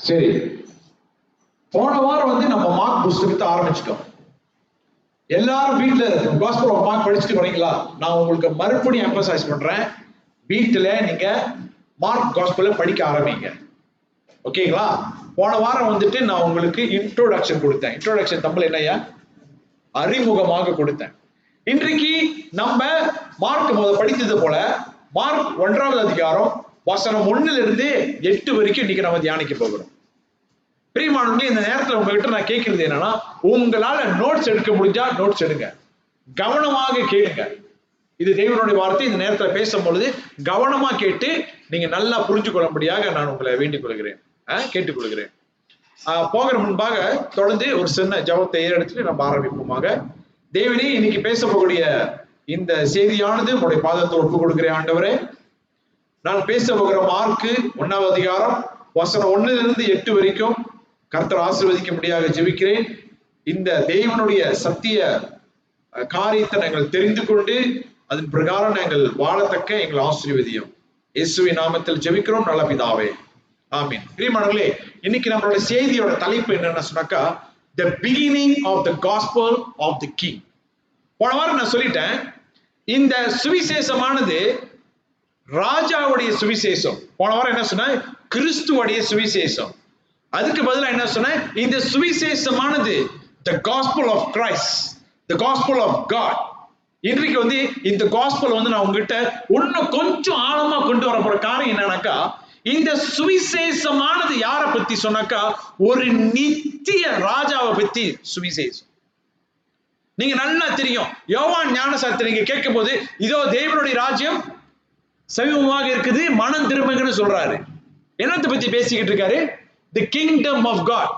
சரி, போன வாரம் வந்து நம்ம மார்க் புஸ்தகத்தை ஆரம்பிச்சிட்டோம். எல்லாரும் வீட்டுல காஸ்பல் ஆஃப் மார்க் படிச்சுட்டு வரீங்களா? நான் உங்களுக்கு மறுபடியும் எம்பசைஸ் பண்றேன், வீட்டுல நீங்க மார்க் காஸ்பலை படிக்க ஆரம்பிங்க. ஓகேங்களா? போன வாரம் வந்துட்டு நான் உங்களுக்கு இன்ட்ரோடக்ஷன் கொடுத்தேன். இன்ட்ரோடக்ஷன் தமிழ் என்னையா? அறிமுகமாக கொடுத்தேன். இன்றைக்கு நம்ம மார்க் படித்தது போல மார்க் 1வது அதிகாரம் வசனம் 1 இருந்து 8 வரைக்கும் இன்னைக்கு நம்ம தியானிக்க போகிறோம். பிரியமானவர்களே, இந்த நேரத்தில் உங்ககிட்ட நான் கேட்கிறது என்னன்னா, உங்களால நோட்ஸ் எடுக்க முடிஞ்சா நோட்ஸ் எடுங்க, கவனமாக கேளுங்க. இது தேவனுடைய வார்த்தை. இந்த நேரத்தில் பேசும் பொழுது கவனமா கேட்டு நீங்க நல்லா புரிஞ்சு கொள்ளும்படியாக நான் உங்களை வேண்டிக் கொள்கிறேன், கேட்டுக்கொள்கிறேன். போகிற முன்பாக தொடர்ந்து ஒரு சின்ன ஜெபத்தை ஏறெடுத்துட்டு நம்ம ஆரம்பிப்போமாக. தேவனே, இன்னைக்கு பேச போகக்கூடிய இந்த செய்தியானது உங்களுடைய பாதத்தை ஒப்பு கொடுக்கிறேன். ஆண்டவரே, நான் பேச போகிற மார்க் 1வது அதிகாரம் வசனம் 1 இருந்து 8 வரைக்கும் கர்த்தர் ஆசீர்வதிக்கும்படியாக ஜெபிக்கிறேன். இந்த தேவனுடைய சத்திய காரியத்தை நாங்கள் தெரிந்து கொண்டு அதன் பிரகாரம் நாங்கள் வாழத்தக்க எங்கள் ஆசீர்வதியும். இயேசுவின் நாமத்தில் ஜெபிக்கிறோம் நல்ல பிதாவே, ஆமீன். பிரியமானவர்களே, இன்னைக்கு நம்மளோட செய்தியோட தலைப்பு என்னன்னு சொன்னாக்கா, the beginning of the gospel of the king. போன வாரம் நான் சொல்லிட்டேன், இந்த சுவிசேஷமானது ராஜாவுடைய சுவிசேஷம். போன வாரம் என்ன சொன்ன? கிறிஸ்துவுடைய சுவிசேஷம். அதுக்கு பதிலா என்ன சொன்ன? இந்த சுவிசேஷமானது the gospel of Christ, the gospel of God. இன்றைக்கு வந்து இந்த காஸ்பல் வந்து நான் உங்ககிட்ட இன்னும் கொஞ்சம் ஆழமா கொண்டு வர போற காரியம் என்னன்னாக்கா, இந்த சுவிசேஷமானது யாரை பத்தி சொன்னாக்கா, ஒரு நித்திய ராஜாவை பத்தி சுவிசேஷம். நீங்க நல்லா தெரியும், யோவான் ஞானசாஸ்திரி நீங்க கேட்கும் போது, இதோ தேவனுடைய ராஜ்யம் சமீபமாக இருக்குது, மனம் திரும்புங்கன்னு சொல்றாரு. என்னத்தை பத்தி பேசிக்கிட்டு இருக்காரு? the kingdom of God.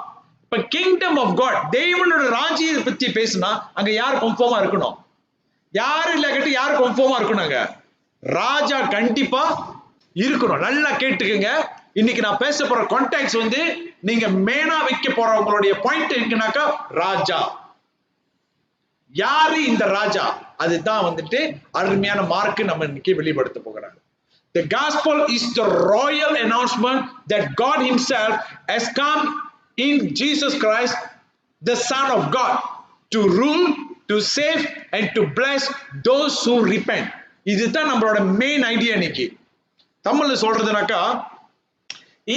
இப்ப kingdom of God, தேவனோட ராஜ்யத்தை பத்தி பேசினா அங்க யார் கன்ஃபார்மா இருக்கணும்? யாரு இல்ல யாரு கன்ஃபார்மா இருக்கணுங்க? ராஜா கண்டிப்பா இருக்கணும். நல்லா கேட்டுக்கங்க. இன்னைக்கு நான் பேச போற கான்டெக்ஸ்ட் வந்து நீங்க மேனா வைக்க போற உங்களுடைய பாயிண்ட் இருக்குனாக்கா, ராஜா யாரு? இந்த ராஜா. அதுதான் வந்துட்டு அருமையான மார்க் நம்ம இன்னைக்கு வெளிப்படுத்த போகிறார். The gospel is the royal announcement that God himself has come in Jesus Christ, the Son of God, to rule, to save and to bless those who repent. இதுதான் நம்மளோட மெயின் ஐடியா. இன்னைக்கு தமிழ்ல சொல்றதுனாக்கா,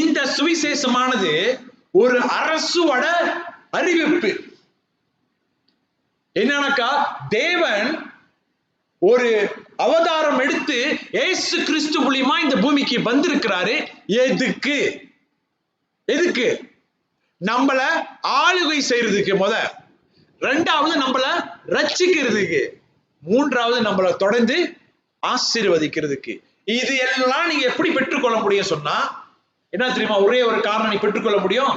இந்த சுவிசேஷமானது ஒரு அரசுவோட அறிவிப்பு. என்னன்னாக்கா, தேவன் ஒரு அவதாரம் எடுத்து இயேசு கிறிஸ்து மூலமா இந்த பூமிக்கு வந்திருக்கிறாரு. எதுக்கு? எதுக்கு? நம்மள ஆளுகை செய்யறதுக்கு, ரெண்டாவது நம்மள ரட்சிக்கிறதுக்கு, மூன்றாவது நம்மள தொடர்ந்து ஆசீர்வதிக்கிறதுக்கு. இது எல்லாம் நீங்க எப்படி பெற்றுக்கொள்ள முடியும் சொன்னா என்ன தெரியுமா? ஒரே ஒரு காரணம் நீ பெற்றுக்கொள்ள முடியும்,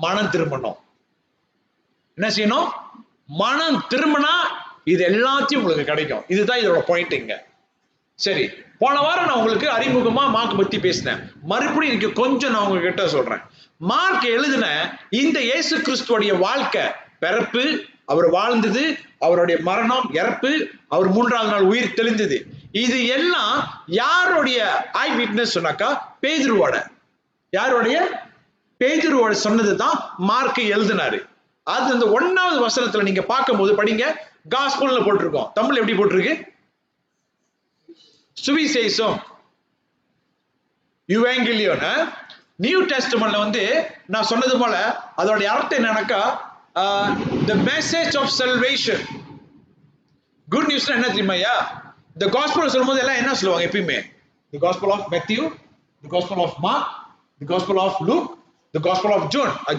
மனம் திரும்பணும். என்ன செய்யணும்? மனம் திரும்பினா இது எல்லாத்தையும் உங்களுக்கு கிடைக்கும். இதுதான் இதோட பாயிண்ட்ங்க. சரி, போன வாரம் நான் உங்களுக்கு அறிமுகமா மார்க் பத்தி பேசினேன். மறுபடியும் இன்னைக்கு கொஞ்சம் நான் உங்ககிட்ட சொல்றேன். மார்க் எழுதின இந்த இயேசு கிறிஸ்துவோடைய வாழ்க்கை, பிறப்பு, அவர் வாழ்ந்தது, அவருடைய மரணம், இறப்பு, அவர் 3வது நாள் உயிர் தெளிந்தது, இது எல்லாம் யாருடைய ஐ விட்னஸ் சொன்னாக்கா, பேதுருவோட. யாருடைய? பேதுருவோட சொன்னதுதான் மார்க் எழுதினாரு. அது அந்த 1வது வசனத்துல நீங்க பார்க்கும் போது படிங்க, காஸ்பல்ல போட்டிருக்கோம். தமிழ் எப்படி போட்டிருக்கு? சுவிசேஷம், யுவாங்கலியோன். நியூ டெஸ்டமென்ட்ல வந்து நான் சொன்னது போல அதோட அர்த்தம் என்னன்னாக்கா, the message of salvation. Good news என்ன தெரியுமாயா? the gospel சொல்லும்போது எல்லாம் என்ன சொல்லுவாங்க எப்பயுமே? the gospel of Matthew, the gospel of Mark, the gospel of Luke, the gospel of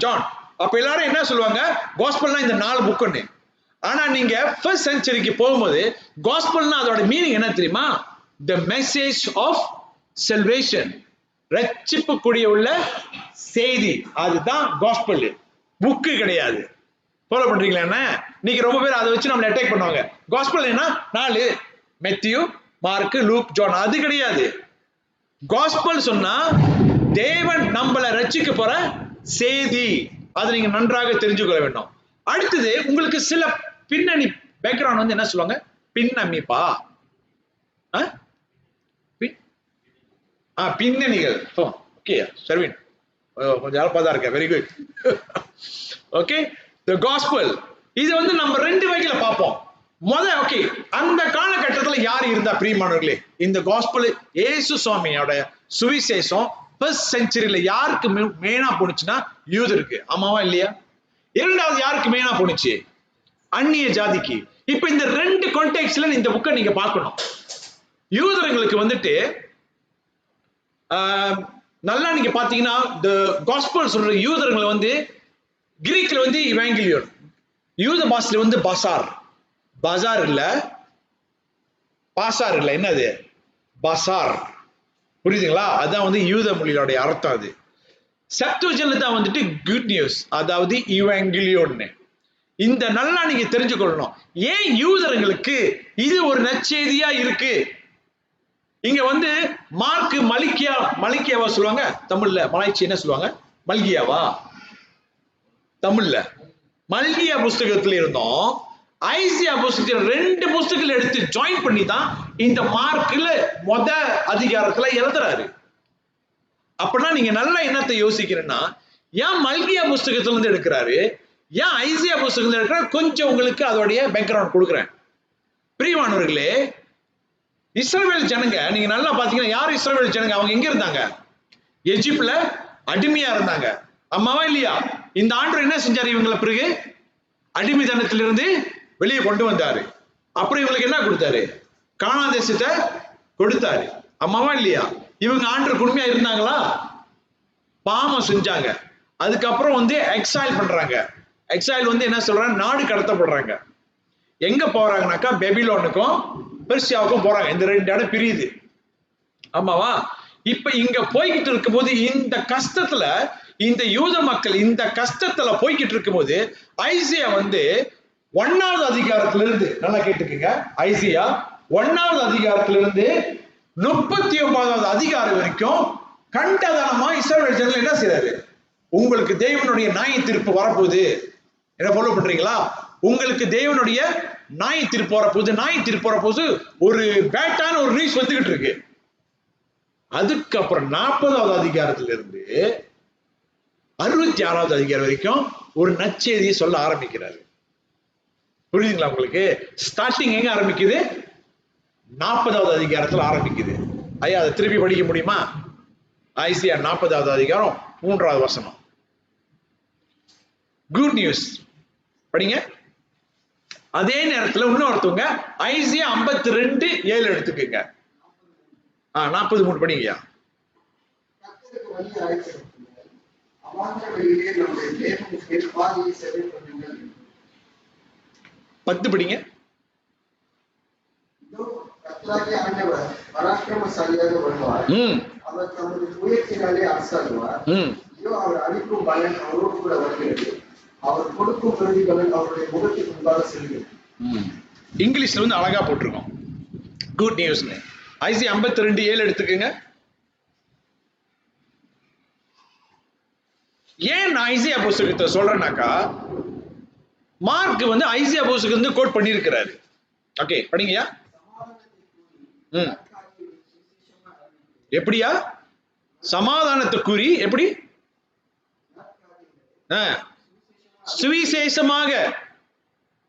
John. அப்ப எல்லாரும் என்ன சொல்லுவாங்க? gospelனா இந்த 4 புக்குன்னு. ஆனா நீங்க ஃபர்ஸ்ட் செஞ்சுரிக்கு போகும்போது gospelனா அதோட மீனிங் என்ன தெரியுமா? the message of salvation, ரட்சிப்புக்குரிய உள்ள செய்தி. அதுதான் gospel, புக்கு கிடையாது. ஃபாலோ பண்றீங்களா? என்ன நீங்க ரொம்ப பேர் அதை வச்சு நம்மள அட்டாக் பண்ணுவாங்க. gospel என்ன? 4, மேத்யூ, மார்க், லூக், ஜான். அது கிடையாது. gospel சொன்னா தேவன் நம்மள ரட்சிக்க போற செய்தி. அதை நீங்க நன்றாக தெரிஞ்சுக்கொள்ள வேண்டும். அடுத்தது உங்களுக்கு சில பின்னணி பேக்ரவுண்ட் வந்து என்ன சொல்லுவாங்க? பின்னணிப்பா, பின்னணிகள். ஓகே சர்வின், கொஞ்சம் ஹெல்ப்பா தான் இருக்க. Very good. ஓகே, தி காஸ்பல் இது வந்து நம்ம ரெண்டு வகையில பார்ப்போம். ஓகே, அந்த காலகட்டத்தில் யார் இருந்தா பிரியமானவர்களே? இந்த காஸ்பல் இயேசு சுவாமியோட சுவிசேஷம் ஃபர்ஸ்ட் செஞ்சுரியில யாருக்கு மெயினா போனுச்சுன்னா யூதருக்கு. ஆமாவா இல்லையா? இரண்டாவது யாருக்கு மெயினா போனுச்சு? அந்நிய ஜாதிக்கு. இப்ப இந்த ரெண்டு கான்டெக்ஸ்ட்ல இந்த புக்கை நீங்க பார்க்கணும். யூதர்களுக்கு வந்துட்டு நல்லா நீங்க பாத்தீங்கன்னா the gospel சொல்ற யூதர்கள் வந்து கிரீக்ல வந்து இவாங்கலியோன், யூத பாஷையில வந்து பசார். பசார் இல்ல, பாசார் இல்ல, என்னது? பசார். புரியுதுங்களா? அதான் வந்து யூத மொழியோட அர்த்தம். அது செப்துவஜன்ட்ல தான் வந்துட்டு குட் நியூஸ், அதாவது இவாங்கலியோன். இந்த நல்லா நீங்க தெரிஞ்சுக்கொள்ளணும். ஏன் யூதர்களுக்கு இது ஒரு நற்செய்தியா இருக்கு? இங்க வந்து மார்க் மலிக்கியாவா சொல்லுவாங்க தமிழ்ல, மலாய்ச்சி என்ன சொல்லுவாங்க? மல்கியாவா தமிழ்ல? மல்கியா புஸ்தகத்துல இருந்தோம் ஐசியா புஸ்தகத்தில் ரெண்டு புஸ்தகங்கள் எடுத்து ஜாயின் பண்ணி தான் இந்த மார்க்ல அதிகாரத்துல எழுதுறாரு. அப்படின்னா நீங்க நல்லா என்னத்தை யோசிக்கிறேன்னா, ஏன் மல்கியா புஸ்தகத்துல இருந்து எடுக்கிறாரு, ஏன் ஐசியா புஸ்தகத்துல எடுக்கிறாரு? கொஞ்சம் உங்களுக்கு அதோடைய பேக்ரவுண்ட் கொடுக்குறேன். பிரியமானவர்களே, இஸ்ரவேல் ஜனங்க நீங்க நல்லா பாத்தீங்கன்னா, யார் இஸ்ரவேல் ஜனங்க? அவங்க எங்க இருந்தாங்க? எஜிப்ட்ல அடிமையா இருந்தாங்க. அம்மாவா இல்லையா? இந்த ஆண்டவர் என்ன செஞ்சாரு? இவங்களை பிறகு அடிமைத்தனத்திலிருந்து வெளியே கொண்டு வந்தாரு. அப்புறம் இவங்களுக்கு என்ன கொடுத்தாரு? கானான் தேசத்தை கொடுத்தாரு. அம்மாவா இல்லையா? இவங்க ஆண்டவர் குடுமையா இருந்தாங்களா? பாவம் செஞ்சாங்க. அதுக்கப்புறம் வந்து எக்ஸைல் பண்றாங்க. எக்ஸைல் வந்து என்ன சொல்றாங்க? நாடு கடத்தப்படுறாங்க. எங்க போறாங்கனாக்கா பெபிலோனுக்கும் பெர்சியாவுக்கும் போறாங்க. இந்த ரெண்டு இடம் பிரியுது. ஆமாவா? இப்ப இங்க போய்கிட்டு இருக்கும் போது இந்த கஷ்டத்துல இந்த யூத மக்கள் இந்த கஷ்டத்துல போய்கிட்டு இருக்கும் போது ஐசியா வந்து 1வது அதிகாரத்திலிருந்து நல்லா கேட்டுக்குங்க. ஐசியா 1வது அதிகாரத்திலிருந்து 39வது அதிகாரம் வரைக்கும் கண்டதானமா இஸ்ரவேல் ஜனங்கள் என்ன செய்றாரு? உங்களுக்கு தேவனுடைய நியாய தீர்ப்பு வரப்போகுது. என்ன ஃபாலோ பண்றீங்களா? உங்களுக்கு தேவனுடைய நியாய தீர்ப்பு வரப்போகுது. நியாய தீர்ப்பு வரப்போகுது. ஒரு பேட்டான ஒரு நியூஸ் வந்துகிட்டு இருக்கு. அதுக்கப்புறம் 40வது அதிகாரத்திலிருந்து 66வது அதிகாரம் வரைக்கும் ஒரு நற்செய்தியை சொல்ல ஆரம்பிக்கிறாரு. புரியுதுங்களா உங்களுக்கு? ஸ்டார்டிங் எங்க ஆரம்பிக்குது? 40வது அதிகாரத்துல ஆரம்பிக்குது. ஐயா, அதை திருப்பி படிக்க முடியுமா? ஐசியா 40வது அதிகாரம் 3வது வசனம். குட் நியூஸ் படிங்க. அதே நேரத்துல இன்னொருத்தவங்க ஐசியா 52:7 எடுத்துக்கங்க. 43 படிங்கய்யா. 10 படிங்க. பராக்கிரமசாலியாக வருவார். அவர் தமது முயற்சினாலே அரசாடுவார். அவர் அளிக்கும் பலன் அவரோடு கூட வருகிறது. அவர் கொடுக்கும் பிரதிபலன் அவருடைய முகத்துக்கு முன்பாக செல்கிறது. இங்கிலீஷ்ல வந்து அழகா போட்டிருக்கோம் குட் நியூஸ்னு. ஐசியா 52:7 எடுத்துக்கங்க. ஏன் நான் ஐசியா புஸ்தகத்தை சொல்றேன்னாக்கா, மார்க் வந்து ஐசியா புஸ்தகம் வந்து கோட் பண்ணியிருக்கிறாரு. ஓகே, படிங்கயா. எப்படியா? சமாதானத்தை கூறி எப்படி? சுவிசேஷமாக.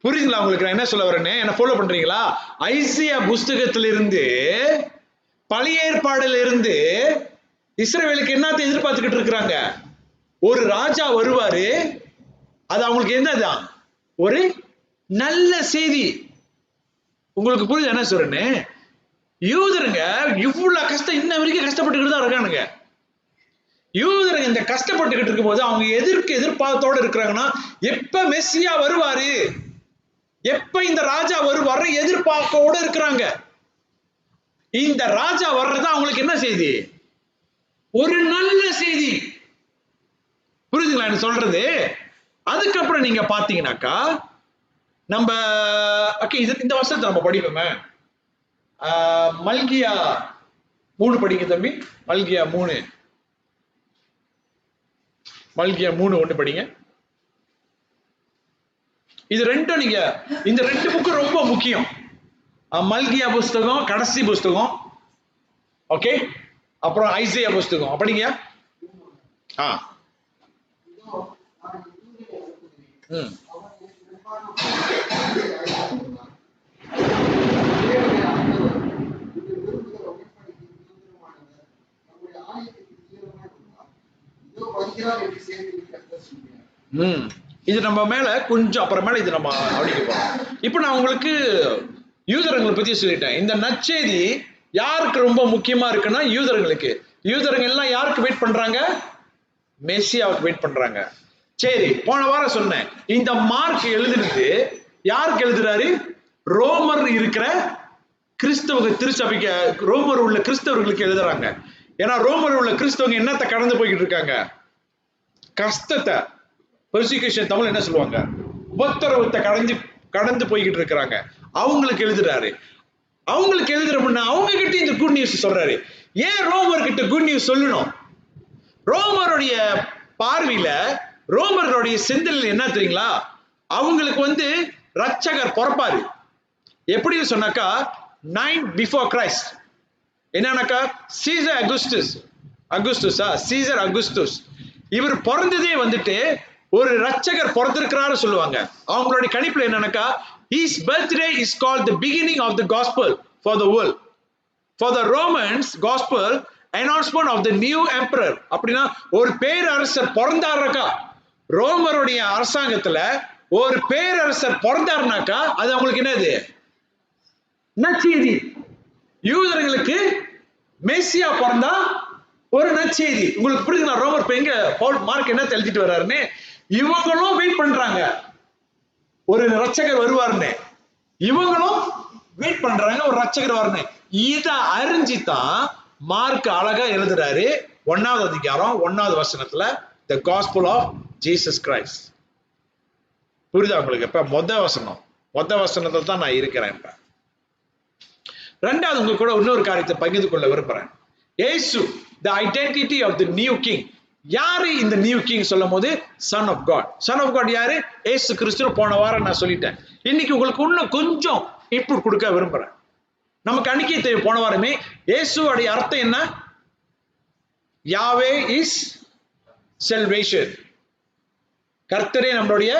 புரியுதுங்களா உங்களுக்கு நான் என்ன சொல்ல வரேன்னு? என்ன ஃபாலோ பண்றீங்களா? ஐசியா புஸ்தகத்திலிருந்து பழைய ஏற்பாடுல இருந்து இஸ்ரவேலுக்கு என்னத்தை எதிர்பார்த்துக்கிட்டு இருக்கிறாங்க? ஒரு ராஜா வருவாரு. அது அவங்களுக்கு என்னதான்? ஒரு நல்ல செய்தி. உங்களுக்கு புரியுது என்ன சொல்றேன்னு? யூதருங்க இவ்வளவு கஷ்டம் இன்ன வரைக்கும் கஷ்டப்பட்டுக்கிட்டு தான் இருக்கானுங்க. யூதருங்க இந்த கஷ்டப்பட்டுக்கிட்டு இருக்கும் போது அவங்க எதிர்பார்த்தோட இருக்கிறாங்கன்னா, எப்ப மெஸ்ஸியா வருவாரு, எப்ப இந்த ராஜா வருவாரு எதிர்பார்க்கோட இருக்கிறாங்க. இந்த ராஜா வர்றதா அவங்களுக்கு என்ன செய்தி? ஒரு நல்ல செய்தி. புரியுதுங்களா என்ன சொல்றது? அதுக்கப்புறம் நீங்க பாத்தீங்கன்னாக்கா நம்ம இந்த வருஷத்தை நம்ம படிப்போமே. மல்கியா 3 படிங்க தம்பி. மல்கியா 3:1 படிங்க. இது ரெண்டும் நீங்க இந்த 2 புக்கு ரொம்ப முக்கியம். மல்கியா புஸ்தகம் கடைசி புஸ்தகம், ஓகே, அப்புறம் ஐசியா புஸ்தகம் படிங்க. இது நம்ம மேல கொஞ்சம் அப்புறமேல இது நம்ம அடிக்கப்போம். இப்ப நான் உங்களுக்கு யூதர்களை பத்தி சொல்லிட்டேன். இந்த நற்செய்தி யாருக்கு ரொம்ப முக்கியமா இருக்குன்னா யூதர்களுக்கு. யூதர்கள் எல்லாம் யாருக்கு வெயிட் பண்றாங்க? மெசியாவுக்கு வெயிட் பண்றாங்க. சரி, போன வாரம் சொன்னேன், இந்த மார்க் எழுதுறது யாருக்கு எழுதுறாரு? ரோமர் இருக்கிற கிறிஸ்தவ திருச்சபைக்கு, ரோமர் உள்ள கிறிஸ்தவர்களுக்கு எழுதுறாங்க. ஏன்னா ரோமர் உள்ள கிறிஸ்தவங்க என்னத்தை கடந்து போய்கிட்டு இருக்காங்க? கஷ்டத்தை, பெர்சிக்யூஷன் தமிழ் என்ன சொல்லுவாங்க, உபத்திரவத்தை கடந்து போய்கிட்டு இருக்கிறாங்க. அவங்களுக்கு எழுதுறாரு. அவங்களுக்கு எழுதுறோம்னா அவங்க கிட்ட இந்த குட் நியூஸ் சொல்றாரு. ஏன் ரோமர் கிட்ட குட் நியூஸ் சொல்லணும்? ரோமருடைய பார்வையில, ரோமர்களுடைய சிந்தனையில் என்ன தெரியுங்களா? அவங்களுக்கு ரட்சகர் பிறப்பாரு. எப்படின்னு சொன்னாக்கா 9 பிஃபோர் கிரைஸ்ட். என்னன்னாக்கா சீசர் அகுஸ்துஸ் இவர் பிறந்ததே ஒரு ரட்சகர் பிறந்திருக்கிறாரு சொல்லுவாங்க. அவங்களுடைய கணிப்புல என்னன்னாக்கா his birthday is called the beginning of the gospel for the world. For the Romans, gospel announcement of the new emperor. அப்படின்னா ஒரு பேரரசர் பிறந்தாருனாக்கா, ரோமருடைய அரசாங்கத்துல ஒரு பேரரசர் பிறந்தாருனாக்கா அது அவங்களுக்கு என்னது? நற்செய்தி. யூதர்களுக்கு மெசியா பிறந்தா ஒரு நற்செய்தி. உங்களுக்கு புரியுதுங்களா? ரோமர் எங்க பவுல் மார்க் என்ன எழுதிட்டு வர்றாருன்னு இவங்களும் வெயிட் பண்றாங்க, ஒரு ரட்சகர் வருவாருன்னு. இவங்களும் வெயிட் பண்றாங்க, ஒரு ரட்சகர் வருன்னு. இத அறிஞ்சுதான் மார்க் அழகா எழுதுறாரு 1வது அதிகாரம் 1வது வசனத்துல the gospel of Jesus Christ. புரியுதா உங்களுக்கு? இப்ப மொத வசனத்துல தான் நான் இருக்கிறேன். இப்ப 2வது உங்க கூட இன்னொரு காரியத்தை பகிர்ந்து கொள்ள விரும்புறேன். இயேசு, the identity of the new king. யாரு இந்த நியூ கிங் சொல்லும் போது son of God. Son of God யாரு? இயேசு கிறிஸ்து. போன வாரம் நான் சொல்லிட்டேன். இன்னைக்கு உங்களுக்கு இன்னும் கொஞ்சம் இன்புட் கொடுக்க விரும்புறேன். நமக்கு அன்னைக்கே தெரியும், போன வாரமே இயேசுவோட அர்த்தம் என்ன? யாவே இஸ் செல்வேஷன். கர்த்தரே நம்மளுடைய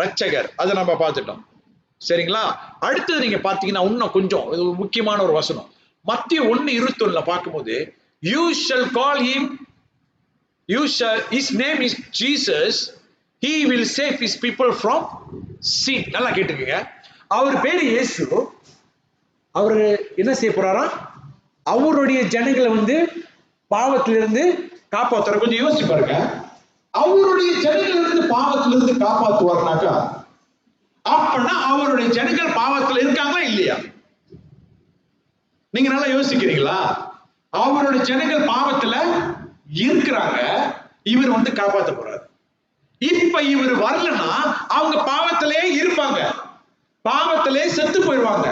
ரட்சகர். அதை நம்ம பார்த்துட்டோம். சரிங்களா? அடுத்தது நீங்க பாத்தீங்கன்னா இன்னும் கொஞ்சம் முக்கியமான ஒரு வசனம், மத்திய 1:21 பார்க்கும்போது you shall call him, his name is Jesus, he will save his people from sin. நல்லா கேட்டுக்கங்க. அவர் பேரு இயேசு. அவரு என்ன செய்ய போறாரா? அவருடைய ஜனங்களை பாவத்திலிருந்து காப்பாத்துற. கொஞ்சம் யோசிச்சு பாருங்க. அவருடைய ஜனங்களிலிருந்து பாவத்திலிருந்து காப்பாத்துவார்னாக்கா, அப்பனா அவருடைய ஜனங்கள் பாவத்துல இருக்காங்களா இல்லையா? நீங்க நல்லா யோசிக்கிறீங்களா? அவருடைய ஜனங்கள் பாவத்துல இருக்கிறாங்க, இவர் காப்பாத்த போறாரு. இப்ப இவர் வரலன்னா அவங்க பாவத்திலே இருப்பாங்க, பாவத்திலே செத்து போயிடுவாங்க,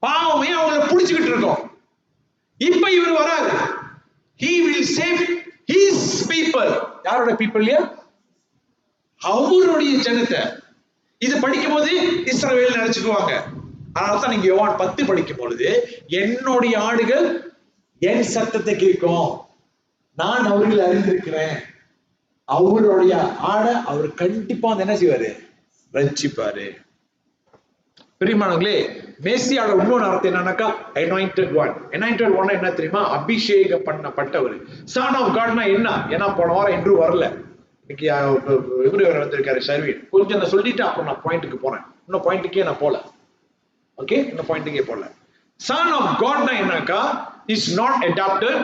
பாவமே அவங்களை புடிச்சுக்கிட்டு இருக்கோம். இப்ப இவர் வராரு. He will save his people. யாரோட people? அவருடைய ஜனத்தை. இது படிக்கும் போது இஸ்ரவேல் நினைச்சுக்குவாங்க. அதனால்தான் நீங்க யோவான் 10 படிக்கும் பொழுது, என்னுடைய ஆடுகள் என் சத்தத்தை கேட்கும், நான் அவர்களை அறிந்திருக்கிறேன், அவருடைய ஆடை அவர் கண்டிப்பா என்ன செய்வாரு? ரட்சிப்பாரு. பிரியமானவர்களே, மேசியாவோட இன்னொரு அர்த்தம் என்னன்னாக்கா anointed one. anointed one என்ன தெரியுமா? அபிஷேகம் பண்ணப்பட்டவர். son of godனா என்ன? ஏன்னா போன வாரம் என்று வரல, இன்னைக்கு இவரு வந்திருக்காரு ஷர்வீன். கொஞ்சம் நான் சொல்லிட்டு அப்புறம் நான் பாயிண்ட்டுக்கு போறேன். இன்னும் பாயிண்ட்டுக்கே நான் போல. ஓகே, இன்னும் பாயிண்ட்டுக்கே போல. son of godனா என்னக்கா? is not adopted,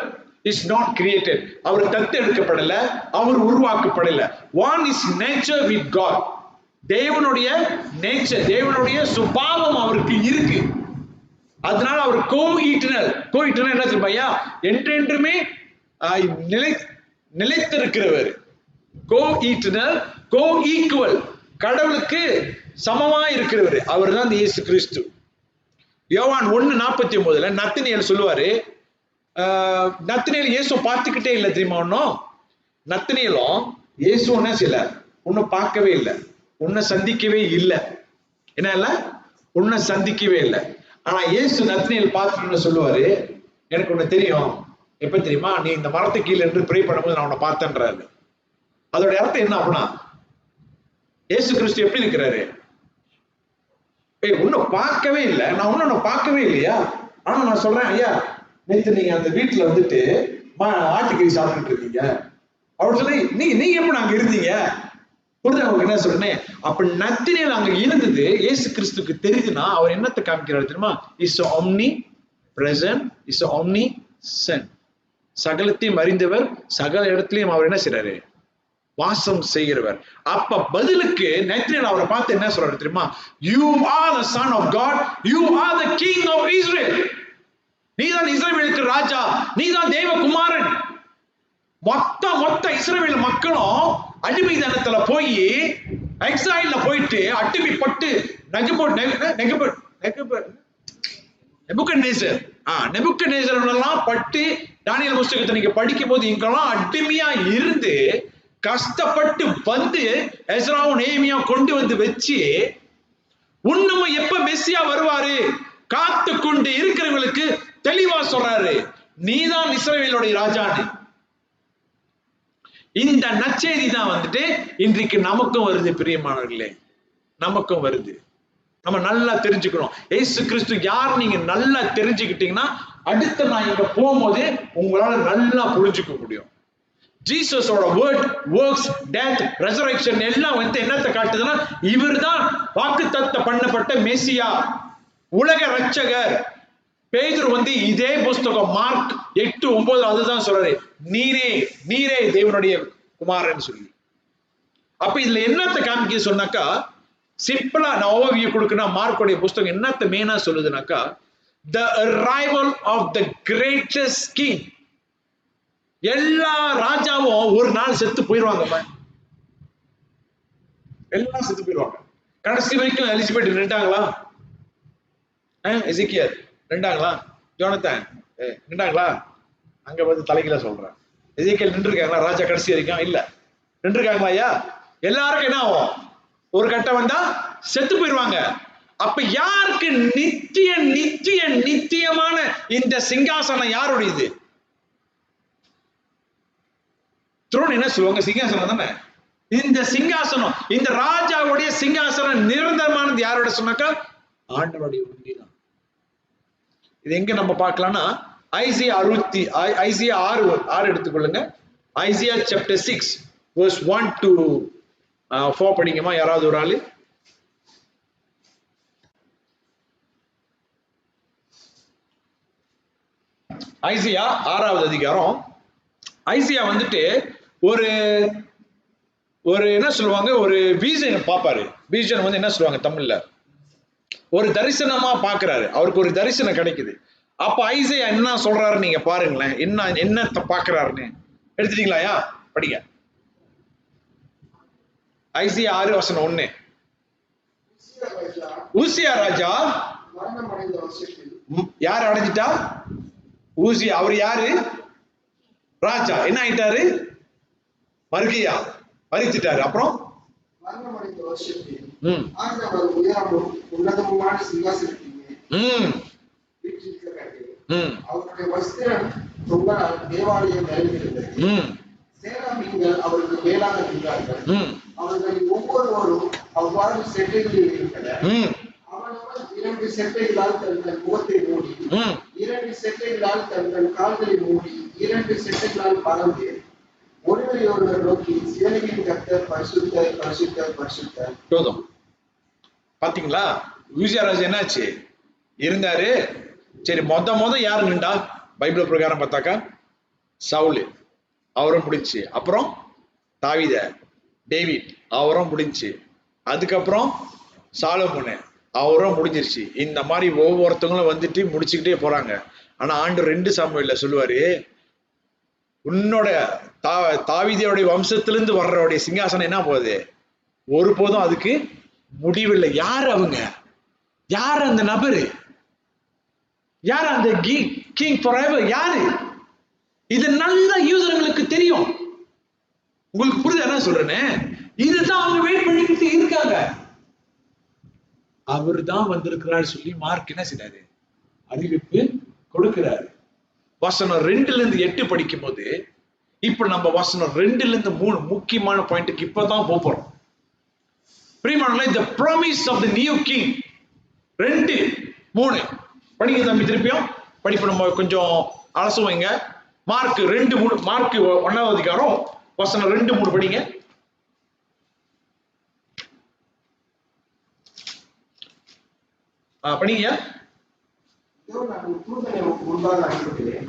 is not created. அவர் தத்தெடுக்கப்படல, அவர் உருவாக்கப்படல. one is nature with God. தேவனுடைய நேச்சர், தேவனுடைய சுபாவம் அவருக்கு இருக்கு. அதனால அவர் co-eternal. co-eternal என்ன தெரியுமா? என்றென்றுமே நிலைத்திருக்கிறவர். co-eternal, co-equal, கடவுளுக்கு சமமா இருக்கிறவர். அவர் தான் இயேசு கிறிஸ்து. யோவான் 1:49 நத்தனியேல் சொல்லுவாரு, நத்தனியேல் இயேசு பார்த்துக்கிட்டே இல்லை தெரியுமா? ஒன்னும் நத்தனியேலும் இயேசு ஒன்னும் செய்யல, ஒன்னும் பார்க்கவே இல்லை, உன்னை சந்திக்கவே இல்லை. என்ன இல்ல? உன்னை சந்திக்கவே இல்லை. ஆனா இயேசு நத்தனியேல் பார்த்துட்டு சொல்லுவாரு, எனக்கு ஒண்ணு தெரியும். எப்ப தெரியுமா? நீ இந்த மரத்து கீழே என்று ப்ரே பண்ணும்போது நான் உன்னை பார்த்தேன்றாரு. அதோட அர்த்தம் என்ன அப்படின்னா, இயேசு கிறிஸ்து எப்படி இருக்கிறாரு? உன்னை பார்க்கவே இல்லை, நான் உன்னை பார்க்கவே இல்லையா, ஆனா நான் சொல்றேன், ஐயா நேற்று நீங்க அந்த வீட்டுல வந்துட்டு ஆட்டுக்கறி சாப்பிட்டுட்டு இருக்கீங்க அப்படின்னு சொல்லி நீங்க எப்படி அங்க இருந்தீங்க? அவங்களுக்கு என்ன சொல்றேன், அப்ப நத்தினியில் அங்க இருந்தது இயேசு கிறிஸ்துக்கு தெரியுதுன்னா அவர் என்னத்தை காமிக்கிறாரு தெரியுமா? Is omni present, is omniscient. சகலத்தையும் அறிந்தவர், சகல இடத்திலையும் அவர் என்ன செய்றாரு? வாசம் செய்கிறவர். அப்ப பதிலுக்கு நத்தினியில் அவரை பார்த்து என்ன சொல்றாரு தெரியுமா? You are the son of God, you are the king of Israel. நீதான் இஸ்ரவேலுக்கு ராஜா, நீதான் தேவகுமாரன். மொத்த இஸ்ரவேல் மக்களும் அடிமைத்தனத்துல போய் எக்ஸைல்ல போயிட்டு அடிமைப்பட்டு நெபுக்கத்நேசர் எல்லாம் பட்டு தானியேல் புஸ்தகத்தை நீங்க படிக்கும் போது இங்கெல்லாம் அடிமையா இருந்து கஷ்டப்பட்டு வந்து எஸ்ராவும் நேமியா கொண்டு வந்து வச்சு உன்னமும் எப்ப மெஸ்ஸியா வருவாரு காத்து கொண்டு இருக்கிறவங்களுக்கு தெளிவா சொல்றாரு, நீதான் இஸ்ரவேலுடைய ராஜான்னு. இந்த நற்செய்தி தான் வந்துட்டு இன்றைக்கு நமக்கும் வருது பிரியமானவர்களே, நமக்கும் வருது. நம்ம நல்லா தெரிஞ்சுக்கணும் இயேசு கிறிஸ்து யார் நீங்க நல்லா தெரிஞ்சுக்கிட்டீங்கன்னா அடுத்த நான் இங்க போகும்போது உங்களால நல்லா புரிஞ்சுக்க முடியும். ஜீசஸோட வேர்ட், வொர்க்ஸ், டெத், ரெசரக்ஷன் எல்லாம் வந்து என்னத்தை காட்டுதுன்னா இவர் தான் வாக்குத்தத்தம் பண்ணப்பட்ட மெசியா, உலக ரட்சகர். பேதுரு வந்து இதே புஸ்தகம் மார்க் 8:9 அதுதான் சொல்றாரு, நீரே தேவனுடைய குமாரன் சொல்லி. அப்ப இதுல என்னத்தை காமிக்க சொன்னாக்கா, சிம்பிளா நான் ஓவர்வியூ கொடுக்கணும். மார்க்குடைய புஸ்தகம் என்னத்தை மெயினா சொல்லுதுனாக்கா, the arrival of the greatest king. எல்லா ராஜாவும் ஒரு நாள் செத்து போயிடுவாங்க, எல்லாம் செத்து போயிடுவாங்க. கடைசி வரைக்கும் எலிசபெத் நின்றாங்களா? எசேக்கியேல் நின்றாங்களா? ஜோனத்தான் நின்றாங்களா? அங்க வந்து தலைகீழ சொல்றேன், எசேக்கியேல் நின்றுருக்காங்களா ராஜா கடைசி வரைக்கும்? இல்ல. நின்றுருக்காங்களா? ஐயா எல்லாருக்கும் என்ன ஆகும்? ஒரு கட்டம் வந்தா செத்து போயிடுவாங்க. அப்ப யாருக்கு நித்தியமான இந்த சிங்காசனம் யாருடையது? த்ரோன் என்ன சொல்லுவாங்க? சிங்காசனம் தானே. இந்த சிங்காசனம், இந்த ராஜாவுடைய சிங்காசனம் நிரந்தரமானது யாரோட சொன்னாக்கா ஆண்டவருடைய உண்டிதான். இது எங்க நம்ம பார்க்கலாம்னா ஐசியா 6 எடுத்துக்கொள்ளுங்க. ஐசியா chapter 6 verse 1 to 4 படிங்கம்மா யாராவது ஒரு ஆளு. ஐசியா 6வது அதிகாரம். ஐசியா வந்துட்டு ஒரு என்ன சொல்லுவாங்க, ஒரு விசன் பாப்பாரு. விசன் வந்து என்ன சொல்லுவாங்க தமிழ்ல, ஒரு தரிசனமா பாக்குறாரு. அவருக்கு ஒரு தரிசனம் கிடைக்குது. அப்ப ஐசையா என்ன சொல்றாரு நீங்க பாருங்களேன், என்னத்தை பாக்குறாருன்னு. எடுத்துட்டீங்களா? படிங்க. ஐசையா 6:1. ஊசியா ராஜா யார் அடைஞ்சிட்டா? ஊசியா. அவர் யாரு? ராஜா. என்ன ஆயிட்டாரு? மருகியா மறிச்சிட்டாரு. அப்புறம் அவருடைய வஸ்திரம் தொங்கலால் தேவாலயம் நிறைந்திருந்தது. சேராபீன்கள் அவருக்கு மேலாக நின்றார்கள். அவர்களில் ஒவ்வொருவரும் அவ்வாறு செட்டைகளில் இருந்தனர். அவனவன் 2 செட்டைகளால் தங்கள் முகத்தை மூடி, 2 செட்டைகளால் தங்கள் கால்களை மூடி, 2 செட்டைகளால் பறந்து ஒருவரை ஒருவர் நோக்கி சேனையின் கர்த்தர் பரிசுத்தர் பரிசுத்தர் பரிசுத்தர். போதும். பாத்தீங்களா? ஊசியா ராஜா என்னாச்சு இருந்தாரு. சரி, மொத யார் நின்றா பைபிள் பிரகாரம் பார்த்தாக்கா? சவுல், அவரும் முடிஞ்சு. அப்புறம் டேவிட், அவரும் முடிஞ்சு. அதுக்கப்புறம் சாலமோன், அவரும் முடிஞ்சிருச்சு. இந்த மாதிரி ஒவ்வொருத்தவங்களும் வந்துட்டு முடிச்சுக்கிட்டே போறாங்க. ஆனா ஆண்டு 2 சாமுவேல்ல சொல்லுவாரு, உன்னோட தாவீதுடைய வம்சத்திலிருந்து வர்றவருடைய சிங்காசனம் என்ன போகுது, ஒருபோதும் அதுக்கு முடிவில்லை. யார் அவங்க? யார் அந்த நபரு? யார் அந்த கிங் ஃபாரெவர்? யாரு? இது நல்ல யூசர்களுக்கு தெரியும். உங்களுக்கு புரியுது என்ன சொல்றேன்னு? இதுதான் அவங்க வெயிட் பண்ணிக்கிட்டு இருக்காங்க. அவர் தான் வந்திருக்கிறார் சொல்லி மார்க் என்ன செய்றாரு? அறிவிப்பு கொடுக்கிறாரு. வசனம் 2-8 படிக்கும் போது இப்ப நம்ம வசனம் 2ல இருந்து 3 முக்கியமான பாயிண்ட்டுக்கு இப்பதான் போறோம். பிரியமானவர்களே, the promise of the new king 2, 3 படிங்க தம்பி, திருப்பியும் படிப்பு நம்ம கொஞ்சம் அலசுவீங்க. மார்க் 2, 3 மார்க் 1வது அதிகாரம் வசனம் 2, 3 படிங்க. படிங்க. தூதனை முன்பாக அனுப்புகிறேன்,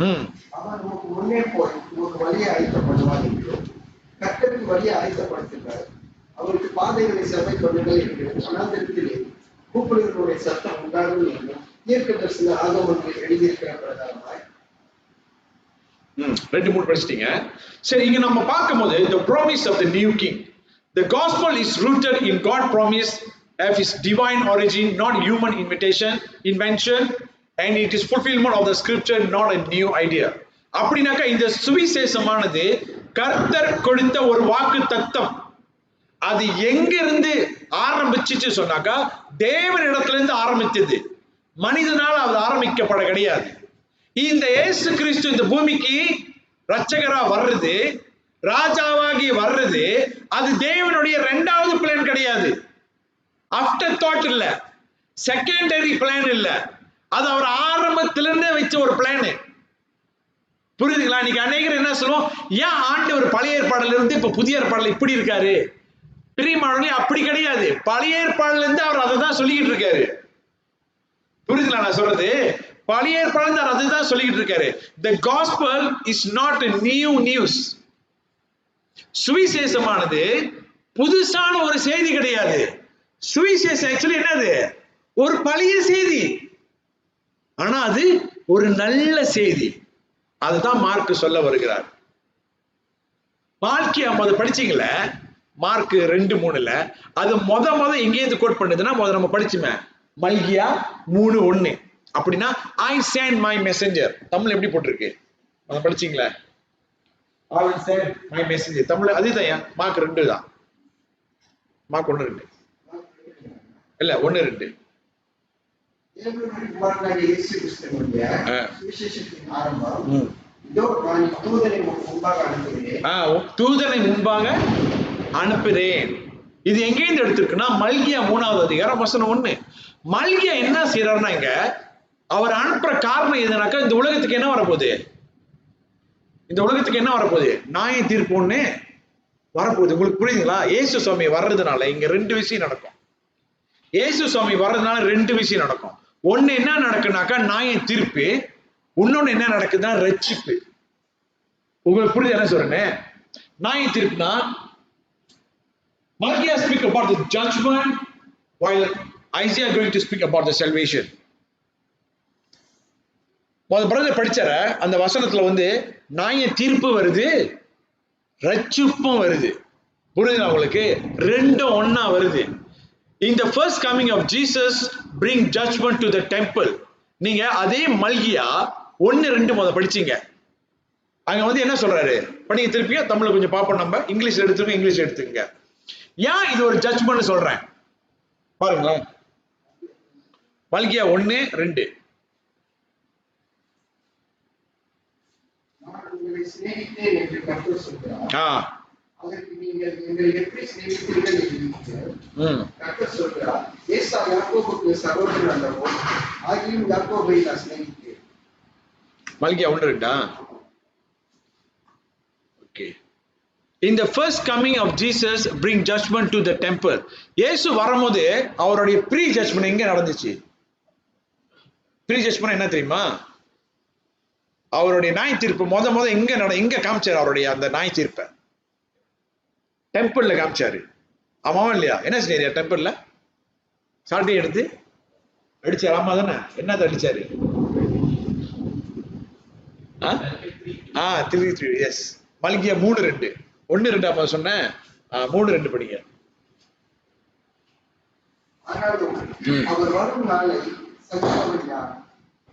அவர் நமக்கு முன்னே போய் உங்களுக்கு வழியை ஆயத்தப்படுவார் என்று கர்த்தருக்கு வழியை ஆயத்தப்படுத்துகிறார். அவருக்கு பாதைகளை செவ்வாய் பண்ணுங்கள் என்று அனாந்தரத்திலே கூப்பிடுகளுடைய சத்தம் உண்டாகும் என்று தீர்க்கதரிசன ஆகமத்தில் எழுதியிருக்கிற பிரகாரமாய் 2, 3 படிச்சிட்டீங்க. சரி, இங்க நம்ம பார்க்கும்போது the promise of the new king, the gospel is rooted in God promise of his divine origin, not human invention, and it is fulfillment of the scripture, not a new idea. அப்படினாக்க இந்த சுவிசேஷமானது கர்த்தர் கொடுத்த ஒரு வாக்கு தத்தம். அது எங்க இருந்து ஆரம்பிச்சிச்சு சொன்னாக்கா தேவனிடத்துல இருந்து ஆரம்பித்தது, மனிதனால் அது ஆரம்பிக்கப்பட கிடையாது. இந்த இயேசு கிறிஸ்து இந்த பூமிக்கு ரட்சகரா வர்றது, ராஜாவாகி வர்றது, அது தேவனுடைய 2வது பிளான் கிடையாது. ஆஃப்டர் தாட் இல்ல, செகண்டரி பிளான் இல்ல, அது அவர் ஆரம்பத்திலிருந்தே வச்ச ஒரு பிளான். புரியுதுங்களா? இன்னைக்கு அநேகர் என்ன சொல்லுவோம், ஏன் ஆண்டவர் பழைய ஏற்பாடுல இருந்து இப்ப புதிய ஏற்பாடுல இப்படி இருக்காரு? பிரியமானவர்களே, அப்படி கிடையாது. பழைய ஏற்பாடுல இருந்து அவர் அதை தான் சொல்லிக்கிட்டு இருக்காரு. புரியுதுங்களா நான் சொல்றது? பழைய ஏற்பாடுல இருந்து அதுதான் சொல்லிக்கிட்டு இருக்காரு. The gospel is not a new news. சுவிசேஷமானது புதுசான ஒரு செய்தி கிடையாது. சுவிசேஷம் ஆக்சுவலி என்னது? ஒரு பழைய செய்தி, ஆனா அது ஒரு நல்ல செய்தி. அதுதான் மார்க் சொல்ல வருகிறார். மார்க் 50 படிச்சீங்களே, மார்க் 2, 3ல அது முத எங்கேயிருந்து கோட் பண்ணுதுன்னா, நம்ம படிச்சுமே மல்கியா 3:1. அப்படின்னா I send my messenger. Tamil எப்படி போட்டிருக்கு அதை படிச்சீங்களா? I will send my messenger. Tamil அதுதான். மார்க் 2 தான். மார்க் 1:2 இல்ல 1:2. இயேசு கிறிஸ்துவினுடைய சுவிசேஷத்தின் ஆரம்பம். இதோ நான் தூதனை முன்பாக அனுப்புகிறேன். தூதனை முன்பாக அனுப்புகிறேன். இது எங்கேருந்து எடுத்திருக்குன்னா மல்கியா 3வது அதிகாரம் வசனம் 1. மல்கியா என்ன செய்யறாருன்னா, இங்க அவர் அனுப்புற காரணம் எதுனாக்கா, இந்த உலகத்துக்கு என்ன வரப்போகுது? இந்த உலகத்துக்கு என்ன வரப்போகுது? நியாய தீர்ப்பு ஒண்ணு வரப்போகுது. உங்களுக்கு புரியுதுங்களா? இயேசு சுவாமி வர்றதுனால இங்க 2 விஷயம் நடக்கும். இயேசு சுவாமி வர்றதுனால 2 விஷயம் நடக்கும். ஒண்ணு என்ன நடக்குனாக்கா நியாய தீர்ப்பு, இன்னொன்னு என்ன நடக்குதுன்னா ரட்சிப்பு. உங்களுக்கு புரியுது என்ன சொல்றேன்னு? நியாய தீர்ப்புனா Micaiah speak about the judgment, while Isaiah going to speak about the salvation. Brother படிச்சார அந்த வசனத்துல நியாய தீர்ப்பு வருது, ரட்சிப்பும் வருது. புரியுதுங்களா உங்களுக்கு? 2 ஒண்ணா வருது. In the first coming of Jesus bring judgment to the temple. நீங்க அதே மல்கியா 1:2 படிச்சீங்க. அங்க என்ன சொல்றாரு படிங்க திருப்பியா. தமிழ்ல கொஞ்சம் பாப்போம், நம்ம இங்கிலீஷ்ல எடுத்துங்க, இங்கிலீஷ் எடுத்துங்க. ஏன் இது ஒரு ஜட்ஜ்மெண்ட் சொல்றேன் பாருங்களேன். மல்கியா 1:2. சிநேகித்தேன் என்று கர்த்தர் சொல்கிறார். அதற்கு நீங்கள் எங்களை எப்படி சிநேகித்தீர்கள் என்று கர்த்தர் சொல்கிறார். ஏசா யாக்கோபுக்கு சகோதரன் அல்லவோ, ஆகியும் யாக்கோபை நான் சிநேகித்தேன். மல்கியா 1:2. Okay. In the first coming of Jesus bring judgment to the temple. இயேசு வரும்போது அவருடைய ப்ரீ ஜட்ஜ்மென்ட் எங்க நடந்துச்சு? ப்ரீ ஜட்ஜ்மென்ட் என்ன தெரியுமா? அவருடைய நியாய தீர்ப்பு முத எங்க காமிச்சாரு? அவருடைய அந்த நியாய தீர்ப்பை டெம்பிள்ல காமிச்சாரு. ஆமாவா இல்லையா? என்ன செய்ய டெம்பிள்ல சாட்டை எடுத்து அடிச்சாரு. ஆமா தானே? என்னது அடிச்சாரு? எஸ். மல்கியா 3:2. 1:2 சொன்னேன். 3:2 படிங்க. அவர் வரும் நாளை சகிப்பவன் யார்?